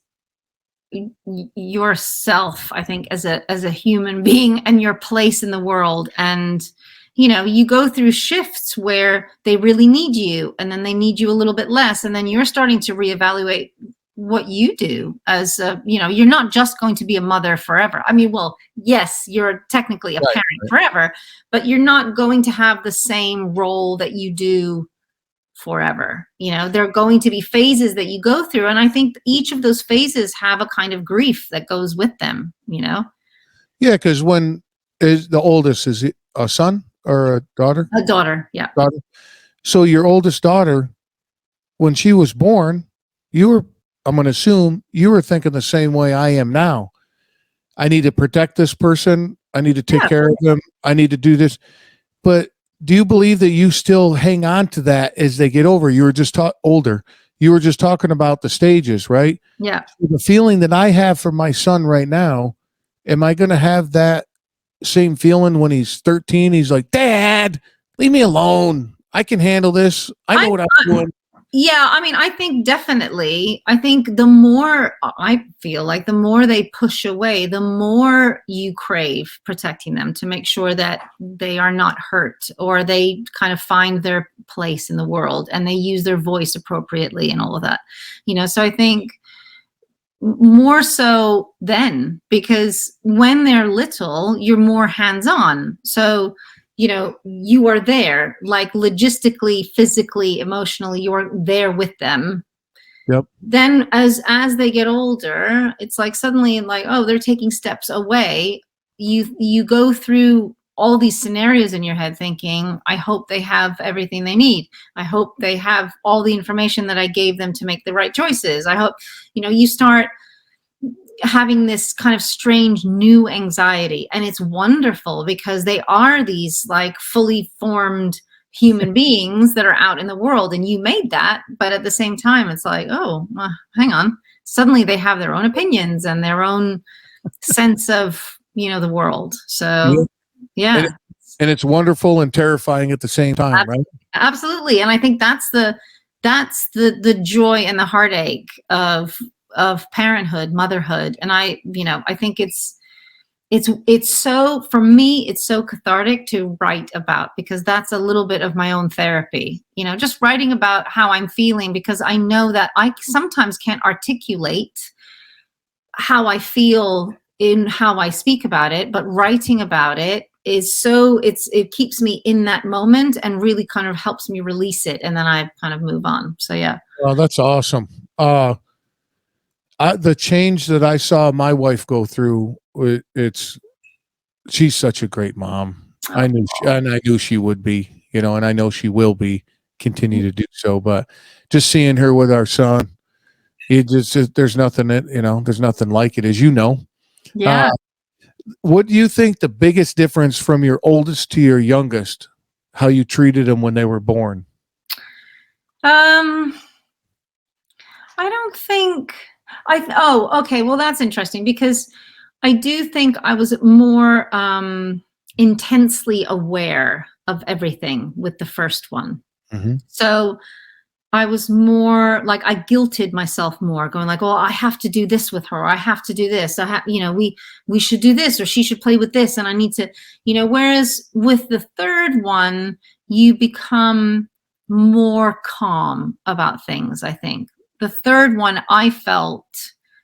yourself, I think, as a human being and your place in the world. And you go through shifts where they really need you, and then they need you a little bit less, and then you're starting to reevaluate what you do as you're not just going to be a mother forever. I mean, well, yes, you're technically a parent forever, but you're not going to have the same role that you do forever. There are going to be phases that you go through, and I think each of those phases have a kind of grief that goes with them. Yeah, because when is the oldest? Is it a son? or a daughter? A daughter. Yeah. Daughter. So your oldest daughter, when she was born, you were, I'm going to assume, you were thinking the same way I am now. I need to protect this person. I need to take Yeah. care of them. I need to do this. But do you believe that you still hang on to that as they get over? You were just older. You were just talking about the stages, right? Yeah. The feeling that I have for my son right now, am I going to have that same feeling when he's 13? He's like, Dad, leave me alone. I can handle this. I know what I'm doing. Yeah, I mean, I think definitely. I think the more I feel like the more they push away, the more you crave protecting them to make sure that they are not hurt or they kind of find their place in the world and they use their voice appropriately and all of that. So I think more so then, because when they're little, you're more hands-on. So you are there, like logistically, physically, emotionally, you're there with them. Yep. Then as they get older, it's like suddenly like, oh, they're taking steps away. You go through all these scenarios in your head thinking, I hope they have everything they need. I hope they have all the information that I gave them to make the right choices. I hope, you start having this kind of strange new anxiety, and it's wonderful because they are these like fully formed human beings that are out in the world, and you made that, but at the same time it's like, oh, hang on, suddenly they have their own opinions and their own sense of the world. So yeah, and it's wonderful and terrifying at the same time, right? Absolutely. And I think that's the joy and the heartache of parenthood, motherhood. And I think it's so, for me, it's so cathartic to write about, because that's a little bit of my own therapy, just writing about how I'm feeling, because I know that I sometimes can't articulate how I feel in how I speak about it, but writing about it is so, it keeps me in that moment and really kind of helps me release it. And then I kind of move on. So yeah. Oh, that's awesome. The change that I saw my wife go through, she's such a great mom. I knew she would be, and I know she will be, continue to do so. But just seeing her with our son, there's nothing there's nothing like it, as you know. Yeah. What do you think the biggest difference from your oldest to your youngest, how you treated them when they were born? I don't think okay. Well, that's interesting, because I do think I was more intensely aware of everything with the first one. Mm-hmm. So I was more like, I guilted myself more, going like, oh, I have to do this with her. Or I have to do this. We should do this, or she should play with this. And I need to, whereas with the third one, you become more calm about things. I think the third one, I felt,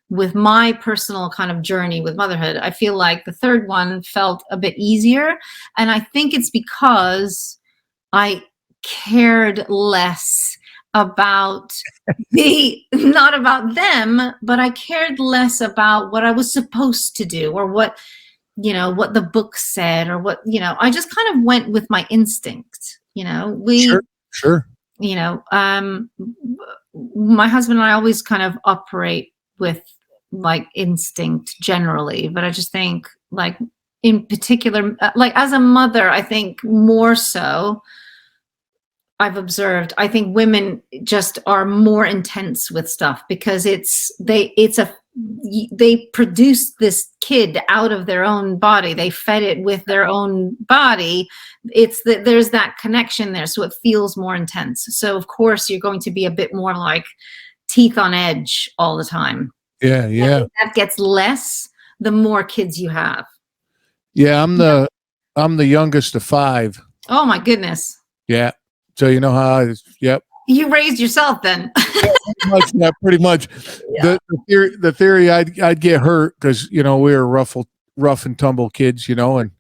with my personal kind of journey with motherhood, I feel like the third one felt a bit easier. And I think it's because I cared less about not about them, but I cared less about what I was supposed to do, or what the book said, or what, I just kind of went with my instinct. Sure. My husband and I always kind of operate with like instinct generally, but I just think, like, in particular, like as a mother, I think more so, I've observed, I think women just are more intense with stuff, because they produced this kid out of their own body. They fed it with their own body. There's that connection there. So it feels more intense. So of course you're going to be a bit more like teeth on edge all the time. Yeah. That gets less the more kids you have. Yeah. I'm the youngest of 5. Oh my goodness. Yeah. So you know how yep. You raised yourself then. Pretty much. Yeah. The theory I'd get hurt because we were rough and tumble kids, and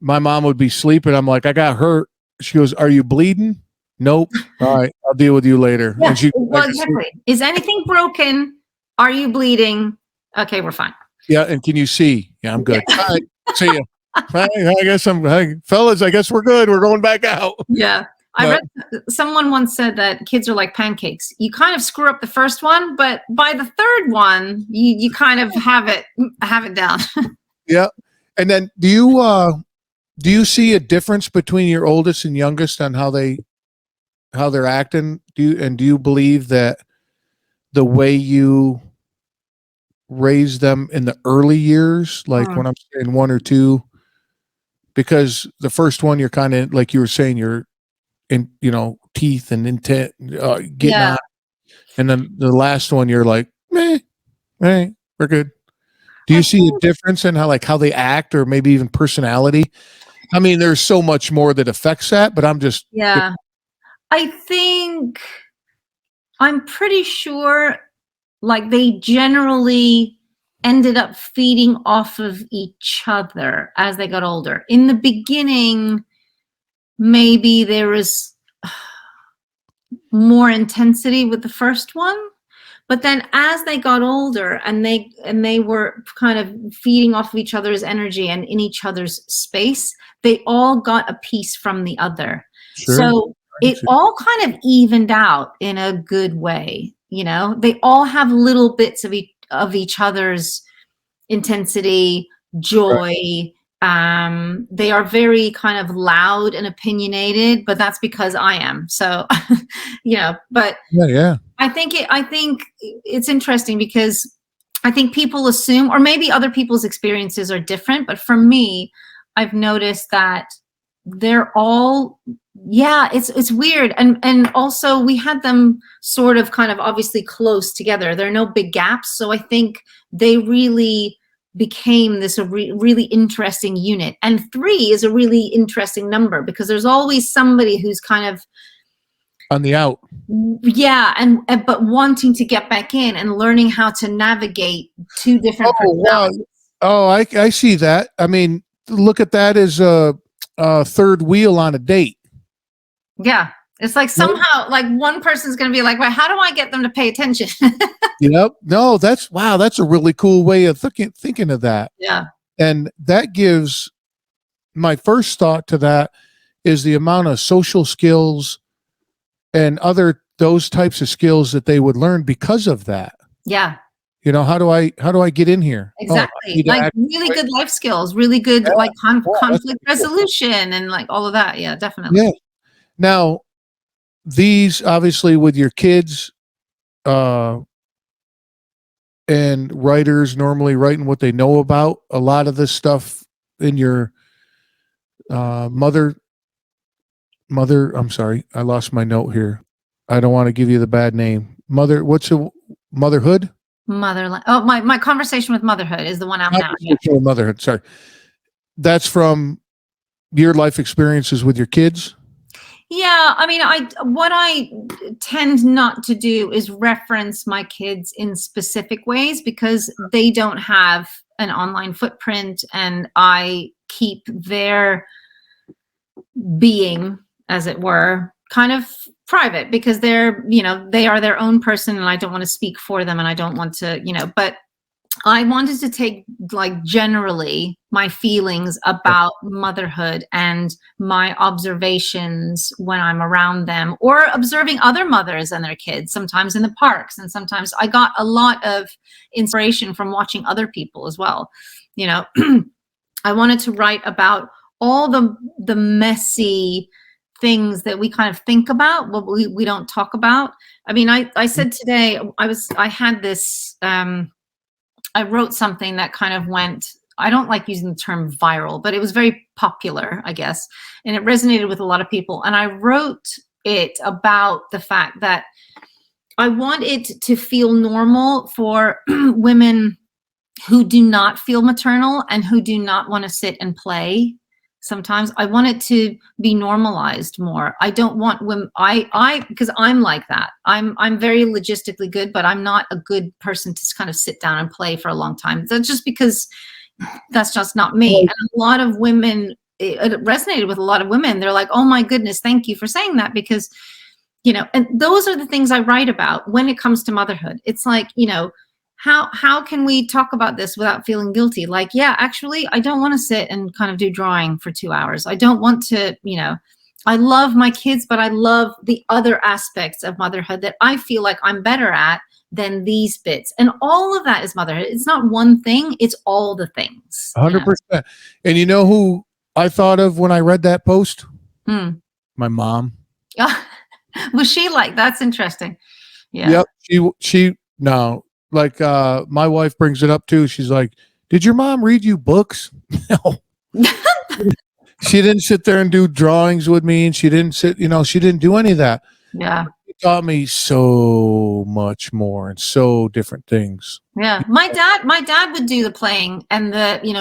my mom would be sleeping. I'm like, I got hurt. She goes, "Are you bleeding?" Nope. All right, I'll deal with you later. Yeah, and exactly. Is anything broken? Are you bleeding? Okay, we're fine. Yeah, and can you see? Yeah, I'm good. All right, see ya. I guess fellas, I guess we're good. We're going back out. Yeah. I read someone once said that kids are like pancakes. You kind of screw up the first one, but by the third one, you kind of have it down. Yeah. And then do you see a difference between your oldest and youngest on how they're acting? Do you believe that the way you raise them in the early years, like when I'm saying 1 or 2, because the first one you're kind of like you were saying, you're in, teeth and intent, getting on, and then the last one you're like, meh, hey, we're good. Do you see a difference in how they act, or maybe even personality? I mean, there's so much more that affects that, but I'm just I think I'm pretty sure like they generally ended up feeding off of each other as they got older. In the beginning, maybe there was more intensity with the first one, but then as they got older and they were kind of feeding off of each other's energy and in each other's space, they all got a piece from the other. Sure. So it all kind of evened out in a good way. They all have little bits of each other's intensity, joy. Right. They are very kind of loud and opinionated, but that's because I am. So, but yeah. I think it's interesting because I think people assume, or maybe other people's experiences are different, but for me, I've noticed that they're all, it's weird. And also we had them sort of kind of obviously close together. There are no big gaps. So I think they really became this really interesting unit. And 3 is a really interesting number because there's always somebody who's kind of on the out. Yeah. But wanting to get back in and learning how to navigate 2 different personalities. Wow. Oh, I see that. I mean, look at that as a third wheel on a date. Yeah. It's like somehow like one person's going to be like, well, how do I get them to pay attention? Yep. No, that's a really cool way of thinking of that. Yeah. And that gives my first thought to that is the amount of social skills and those types of skills that they would learn because of that. Yeah. How do I get in here? Exactly. Like really good life skills, really good like conflict resolution and like all of that. Yeah, definitely. Yeah. Now, these obviously with your kids, and writers normally writing what they know about, a lot of this stuff in your mother, I'm sorry, I lost my note here. I don't want to give you the bad name. What's a motherhood? Motherland. Oh, my conversation with motherhood is the one out now. Motherhood. Sorry. That's from your life experiences with your kids. Yeah, I mean, what I tend not to do is reference my kids in specific ways because they don't have an online footprint, and I keep their being, as it were, kind of private because they're, they are their own person, and I don't want to speak for them, and I don't want to, but I wanted to take like generally my feelings about motherhood and my observations when I'm around them or observing other mothers and their kids, sometimes in the parks. And sometimes I got a lot of inspiration from watching other people as well. I wanted to write about all the messy things that we kind of think about, but we don't talk about. I mean, I said today, I had this, I wrote something that kind of went, I don't like using the term viral, but it was very popular, I guess. And it resonated with a lot of people. And I wrote it about the fact that I want it to feel normal for women who do not feel maternal and who do not want to sit and play. Sometimes I want it to be normalized more. I don't want women, because I'm like that. I'm very logistically good, but I'm not a good person to kind of sit down and play for a long time. That's just because that's just not me. And a lot of women, it resonated with a lot of women. They're like, oh my goodness, thank you for saying that, because, and those are the things I write about when it comes to motherhood. It's like, how can we talk about this without feeling guilty? Like, yeah, actually, I don't want to sit and kind of do drawing for 2 hours. I don't want to, I love my kids, but I love the other aspects of motherhood that I feel like I'm better at than these bits. And all of that is motherhood. It's not one thing, it's all the things. 100%. And you know who I thought of when I read that post? My mom. Was she like, that's interesting. Yeah. Yep. She no, like my wife brings it up too. She's like, did your mom read you books? No. She didn't sit there and do drawings with me, and she didn't she didn't do any of that. Yeah. She taught me so much more and so different things. Yeah. My dad would do the playing, and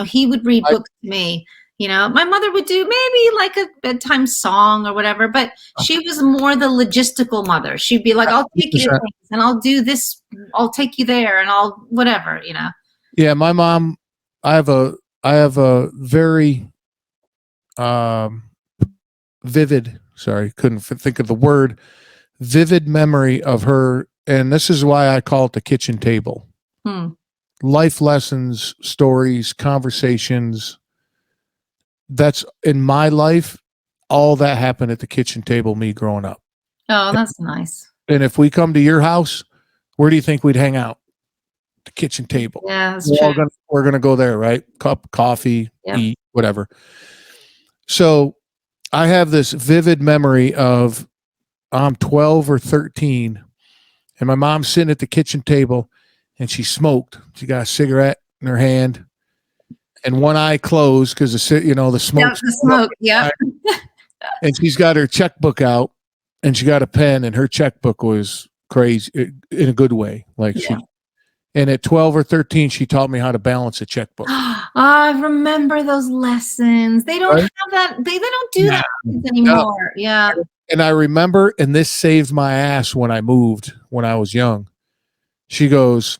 he would read books to me. My mother would do maybe like a bedtime song or whatever, but she was more the logistical mother. She'd be like, I'll take you to things, and I'll do this, I'll take you there, and I'll whatever, Yeah, my mom, I have a very vivid, sorry, couldn't think of the word, vivid memory of her, and this is why I call it the kitchen table. Life lessons, stories, conversations. That's in my life. All that happened at the kitchen table, me growing up. Oh, that's nice. And if we come to your house, where do you think we'd hang out? The kitchen table. Yeah, that's true. We're gonna go there, right? Cup, coffee, eat, whatever. So I have this vivid memory of I'm 12 or 13, and my mom's sitting at the kitchen table, and she smoked. She got a cigarette in her hand, and one eye closed because the smoke. Yeah, the smoke. Yeah. And she's got her checkbook out, and she got a pen, and her checkbook was crazy in a good way. Like and at 12 or 13, she taught me how to balance a checkbook. I remember those lessons. They don't have that. They don't do that anymore. No. Yeah. And I remember, and this saved my ass when I moved when I was young. She goes,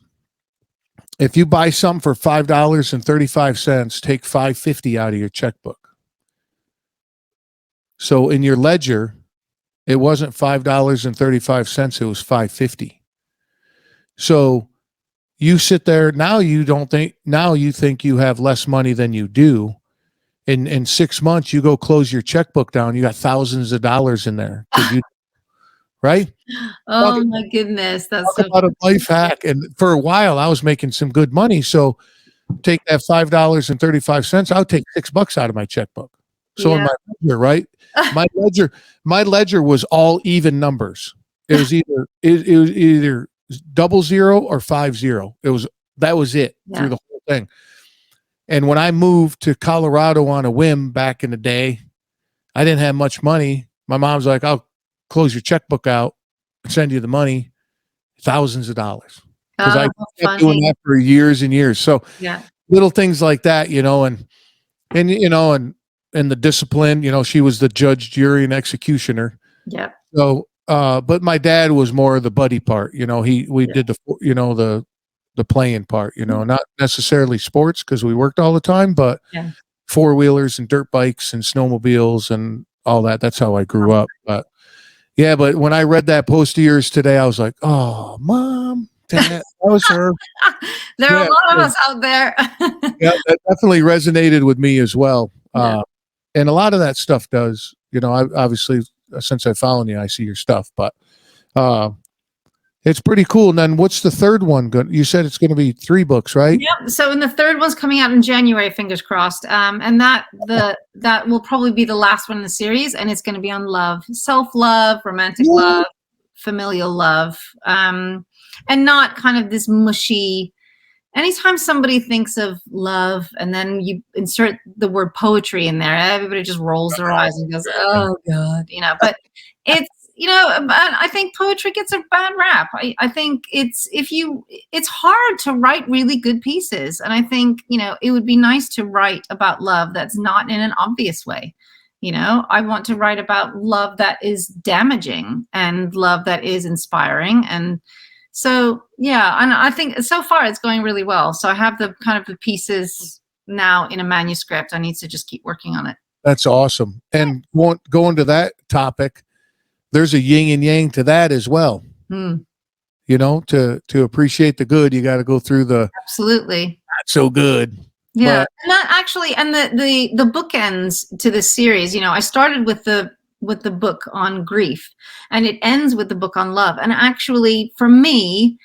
if you buy something for $5.35, take $5.50 out of your checkbook. So in your ledger, it wasn't $5.35, it was $5.50. So you sit there now, you think you have less money than you do. In 6 months, you go close your checkbook down, you got thousands of dollars in there. Right? Oh my goodness. That's so about a life hack. And for a while I was making some good money. So take that $5.35, I'll take $6 out of my checkbook. So in my ledger, right? My ledger was all even numbers. It was either 00 or 50. That was it through the whole thing. And when I moved to Colorado on a whim back in the day, I didn't have much money. My mom's like, I'll close your checkbook out and send you the money, thousands of dollars. Because I kept doing that for years and years. So little things like that, and the discipline, she was the judge, jury, and executioner. Yeah. So but my dad was more the buddy part. We did the playing part, not necessarily sports because we worked all the time, but four-wheelers and dirt bikes and snowmobiles and all that. That's how I grew up. But but when I read that post of yours today, I was like, oh, Mom, Dad, that was her. There are a lot of us out there. That definitely resonated with me as well. And a lot of that stuff does, I obviously, since I followed you, I see your stuff, but it's pretty cool. And then what's the third one? You said it's going to be 3 books, right? Yep. So, and the third one's coming out in January, fingers crossed. And that will probably be the last one in the series, and it's going to be on love, self-love, romantic love, familial love, and not kind of this mushy. Anytime somebody thinks of love and then you insert the word poetry in there, everybody just rolls their eyes and goes, "Oh God," But it's. I think poetry gets a bad rap. I think it's hard to write really good pieces. And I think, it would be nice to write about love that's not in an obvious way. I want to write about love that is damaging and love that is inspiring. And so, and I think so far it's going really well. So I have the kind of the pieces now in a manuscript. I need to just keep working on it. That's awesome. And going to that topic, there's a yin and yang to that as well. to appreciate the good, you got to go through the Absolutely. not so good. Yeah, But and that actually, and the bookends to this series. I started with the book on grief, and it ends with the book on love. And actually, for me,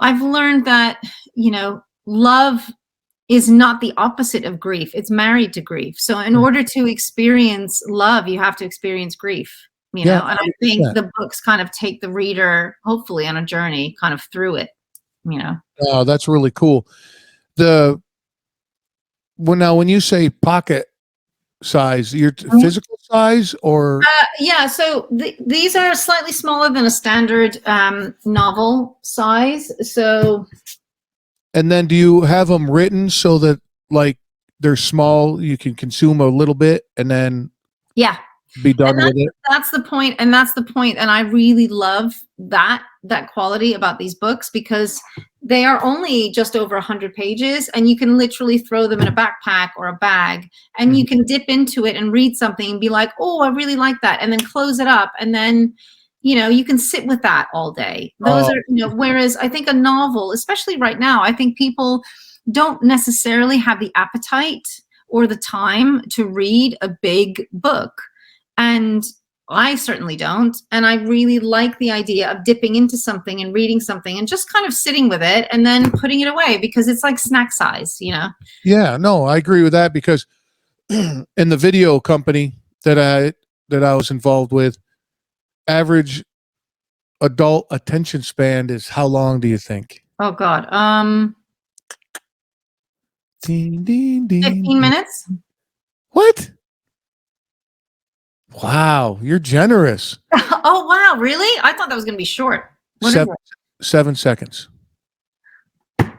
I've learned that love is not the opposite of grief. It's married to grief. So in order to experience love, you have to experience grief. yeah, And I think the books kind of take the reader, hopefully, on a journey kind of through it. oh, that's really cool. When you say pocket size, your physical size, or Yeah, so these are slightly smaller than a standard novel size. So, and then do you have them written so that like they're small, you can consume a little bit and then yeah, be done with it? that's the point, and that's the point. And I really love that quality about these books, because they are only just over 100 pages, and you can literally throw them in a backpack or a bag, and you can dip into it and read something and be like, oh, I really like that, and then close it up, and then you can sit with that all day. Those are whereas I think a novel, especially right now, I think people don't necessarily have the appetite or the time to read a big book. And I certainly don't. And I really like the idea of dipping into something and reading something and just kind of sitting with it and then putting it away, because it's like snack size. Yeah, no, I agree with that, because in the video company that I was involved with, average adult attention span is how long do you think? Oh God. Ding, ding, ding, 15 minutes. What? Wow, you're generous. Oh, wow. Really? I thought that was going to be short. What is it? 7 seconds. Yep.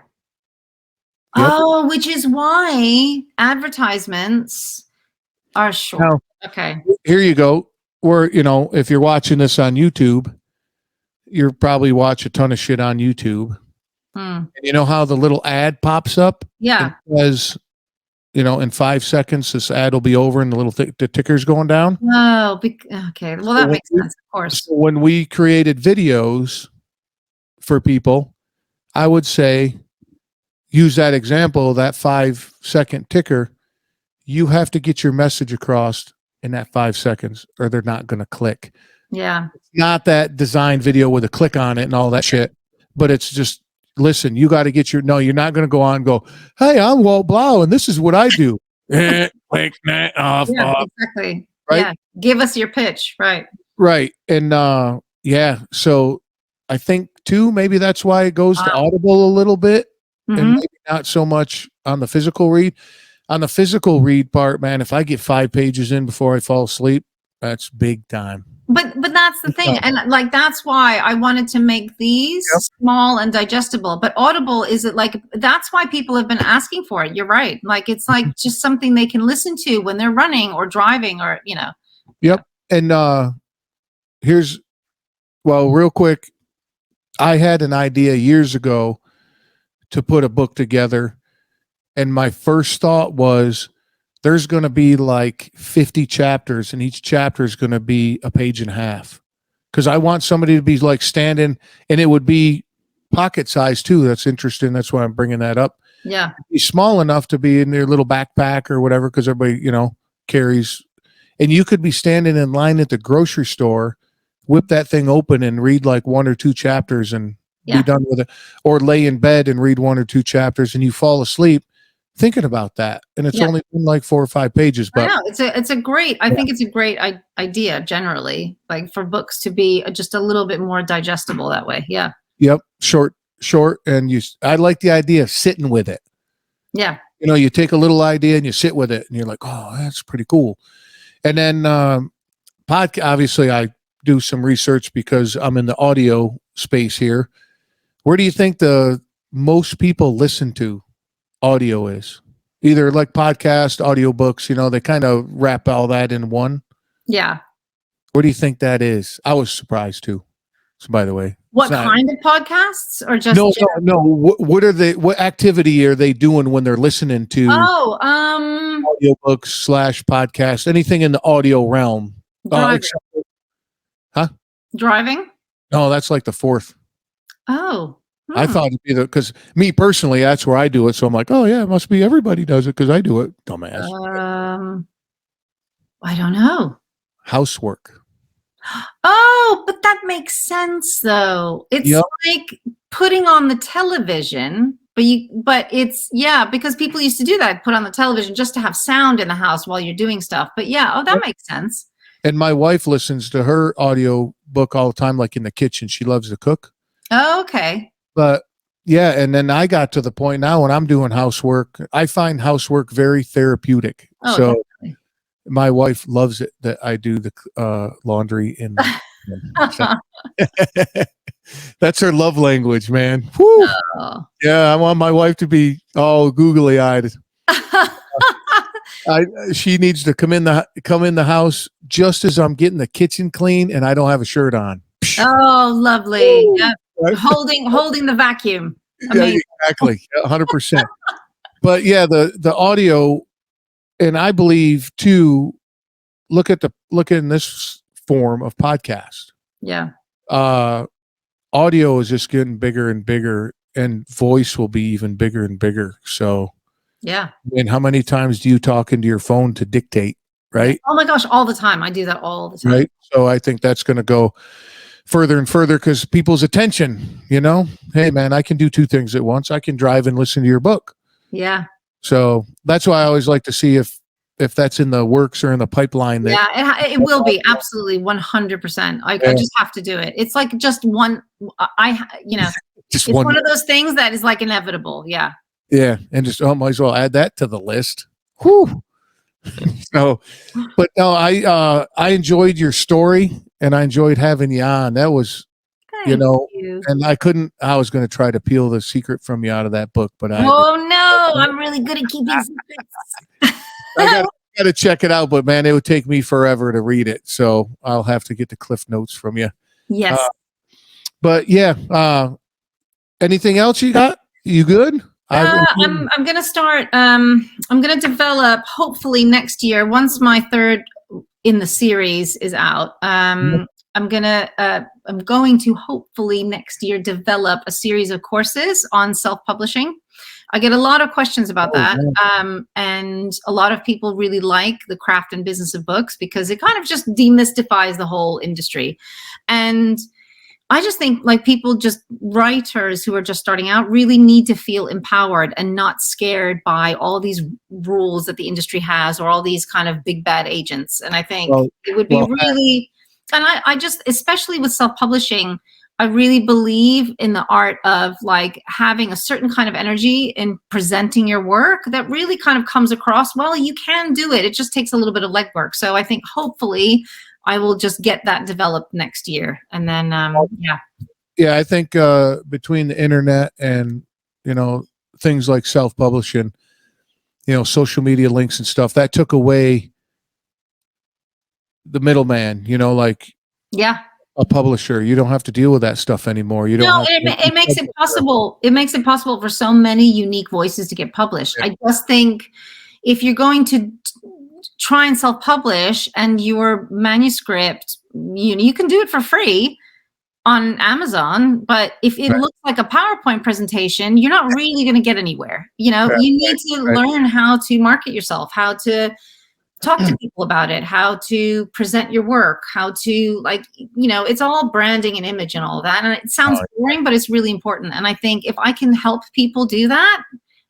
Oh, which is why advertisements are short. Now, okay. Here you go. Or, if you're watching this on YouTube, you'll probably watch a ton of shit on YouTube. And you know how the little ad pops up? Yeah. It says, in 5 seconds, this ad will be over and the little the ticker's going down. Oh, okay. Well, that makes sense, of course. So when we created videos for people, I would say, use that example, that 5-second ticker. You have to get your message across in that 5 seconds or they're not going to click. Yeah. It's not that design video with a click on it and all that shit, but it's just, listen, you got to get no, you're not going to go on and go, hey, I'm Walt Blau and this is what I do. Click, off, yeah, off. Exactly. Right? Yeah. Give us your pitch. Right. Right. And yeah, so I think too, maybe that's why it goes to Audible a little bit and maybe not so much on the physical read. On the physical read part, man, if I get 5 pages in before I fall asleep, that's big time. But that's the thing. And like, that's why I wanted to make these small and digestible. But Audible that's why people have been asking for it. You're right. Like, it's like just something they can listen to when they're running or driving or, Yep. And real quick, I had an idea years ago to put a book together. And my first thought was, there's going to be like 50 chapters and each chapter is going to be a page and a half. Because I want somebody to be like standing, and it would be pocket size too. That's interesting. That's why I'm bringing that up. Yeah. Be small enough to be in their little backpack or whatever, because everybody, carries. And you could be standing in line at the grocery store, whip that thing open and read like 1 or 2 chapters and be done with it. Or lay in bed and read 1 or 2 chapters and you fall asleep thinking about that, and it's only been like 4 or 5 pages. But I think it's a great idea generally, like for books to be just a little bit more digestible that way. Yeah. Yep. Short, and I like the idea of sitting with it. Yeah. You take a little idea and you sit with it, and you're like, oh, that's pretty cool. And then podcast. Obviously, I do some research because I'm in the audio space here. Where do you think the most people listen to audio is? Either like podcast, audiobooks, they kind of wrap all that in one. Yeah. What do you think that is? I was surprised too. So, by the way, what kind of podcasts, or just no? What activity are they doing when they're listening to audiobooks / podcast, anything in the audio realm? Driving. Huh? Driving? No, that's like the fourth. Oh. I thought it'd be because me personally, that's where I do it. So I'm like, oh yeah, it must be everybody does it because I do it. Dumbass. I don't know. Housework. Oh, but that makes sense though. It's Yep. like putting on the television, but it's because people used to do that, put on the television just to have sound in the house while you're doing stuff. But yeah, that makes sense. And my wife listens to her audio book all the time, like in the kitchen. She loves to cook. Oh, okay. But yeah, and then I got to the point now when I'm doing housework, I find housework very therapeutic. Oh, so definitely. my wife loves it that I do the laundry in that's her love language, man. Woo. Oh. Yeah, I want my wife to be all googly eyed. She needs to come in the house just as I'm getting the kitchen clean and I don't have a shirt on. Oh, lovely. Yep. Right? Holding the vacuum. Amazing. Yeah, exactly. 100%. But yeah, the audio, and I believe too, look in this form of podcast. Yeah. Audio is just getting bigger and bigger, and voice will be even bigger and bigger. So yeah. And how many times do you talk into your phone to dictate, right? Oh my gosh, all the time. I do that all the time. Right. So I think that's going to go further and further because people's attention, hey man, I can do two things at once. I can drive and listen to your book. Yeah. So that's why I always like to see if that's in the works or in the pipeline. It will be absolutely 100%. I just have to do it. It's like just one, it's one of those things that is like inevitable. Yeah. Yeah. And just, might as well add that to the list. Whew. So, but no, I enjoyed your story and I enjoyed having you on. That was, Thank you. And I was going to try to peel the secret from you out of that book, but I'm really good at keeping secrets. I got to check it out, but man, it would take me forever to read it. So I'll have to get the cliff notes from you. Yes. But yeah, anything else you got? You good? I'm going to start, I'm going to develop hopefully next year, once my third in the series is out. I'm going to hopefully next year develop a series of courses on self-publishing. I get a lot of questions about that. And a lot of people really like the craft and business of books because it kind of just demystifies the whole industry. And I just think like writers who are just starting out really need to feel empowered and not scared by all these rules that the industry has or all these kind of big bad agents. And I think it would be really, and I just, especially with self-publishing, I really believe in the art of like having a certain kind of energy in presenting your work that really kind of comes across. Well, you can do it. It just takes a little bit of legwork. So I think hopefully I will just get that developed next year. And then, I think between the internet and, things like self-publishing, social media links and stuff, that took away the middleman, a publisher. You don't have to deal with that stuff anymore. It makes it possible. It makes it possible for so many unique voices to get published. Yeah. I just think if you're going to try and self-publish and your manuscript, you can do it for free on Amazon, but if it looks like a PowerPoint presentation, you're not really going to get anywhere. You need to learn how to market yourself, how to talk to people about it, how to present your work, how to it's all branding and image and all of that. And it sounds boring, but it's really important. And I think if I can help people do that,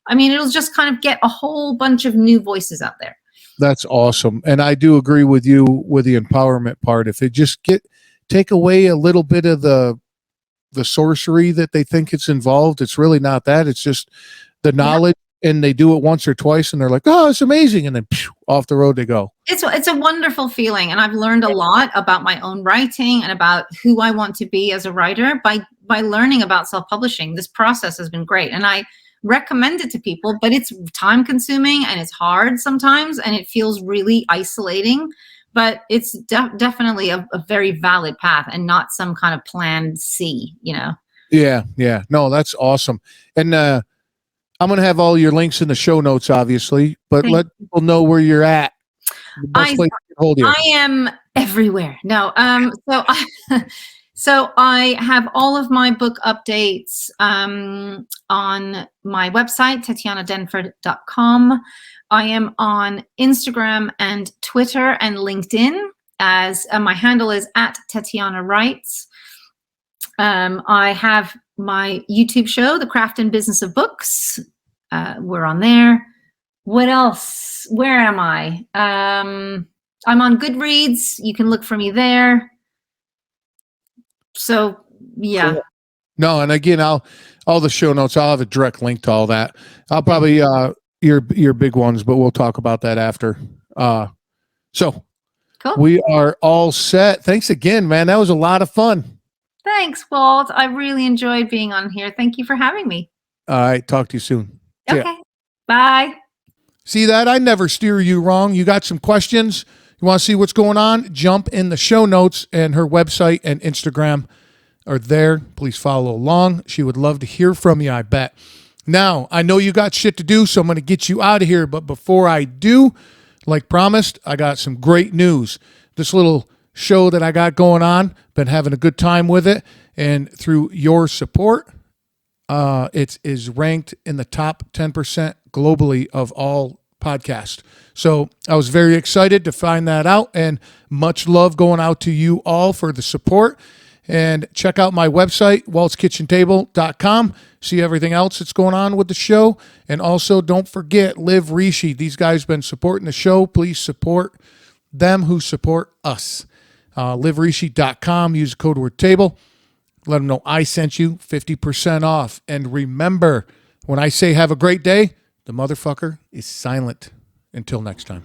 it'll just kind of get a whole bunch of new voices out there. That's awesome. And I do agree with you with the empowerment part. If it just take away a little bit of the sorcery that they think it's involved, it's really not that. It's just the knowledge, and they do it once or twice and they're like, oh, it's amazing. And then off the road they go. It's a wonderful feeling. And I've learned a lot about my own writing and about who I want to be as a writer by learning about self-publishing. This process has been great. And I recommend it to people, but it's time consuming and it's hard sometimes and it feels really isolating, but it's definitely a very valid path and not some kind of plan C, Yeah. No, that's awesome. And I'm going to have all your links in the show notes, obviously, but let people know where you're at. The best place to hold you. I am everywhere. No. So I have all of my book updates on my website, tatianadenford.com. I am on Instagram and Twitter and LinkedIn as my handle is at Tatiana Writes. I have my YouTube show, The Craft and Business of Books. We're on there. What else? Where am I? I'm on Goodreads. You can look for me there. So, yeah. Cool. No, and again, all the show notes, I'll have a direct link to all that. I'll probably your big ones, but we'll talk about that after. So Cool. We are all set. Thanks again, man. That was a lot of fun. Thanks, Walt. I really enjoyed being on here. Thank you for having me. All right. Talk to you soon. Okay. Bye. See that? I never steer you wrong. You got some questions? You want to see what's going on? Jump in the show notes, and her website and Instagram are there. Please follow along. She would love to hear from you, I bet. Now, I know you got shit to do, so I'm going to get you out of here. But before I do, like promised, I got some great news. This little show that I got going on, been having a good time with it. And through your support, it is ranked in the top 10% globally of all podcasts. So I was very excited to find that out, and much love going out to you all for the support. And check out my website, waltskitchentable.com. See everything else that's going on with the show. And also don't forget Live Rishi. These guys been supporting the show. Please support them who support us. LiveRishi.com. Use the code word table. Let them know I sent you 50% off. And remember, when I say have a great day, the motherfucker is silent. Until next time.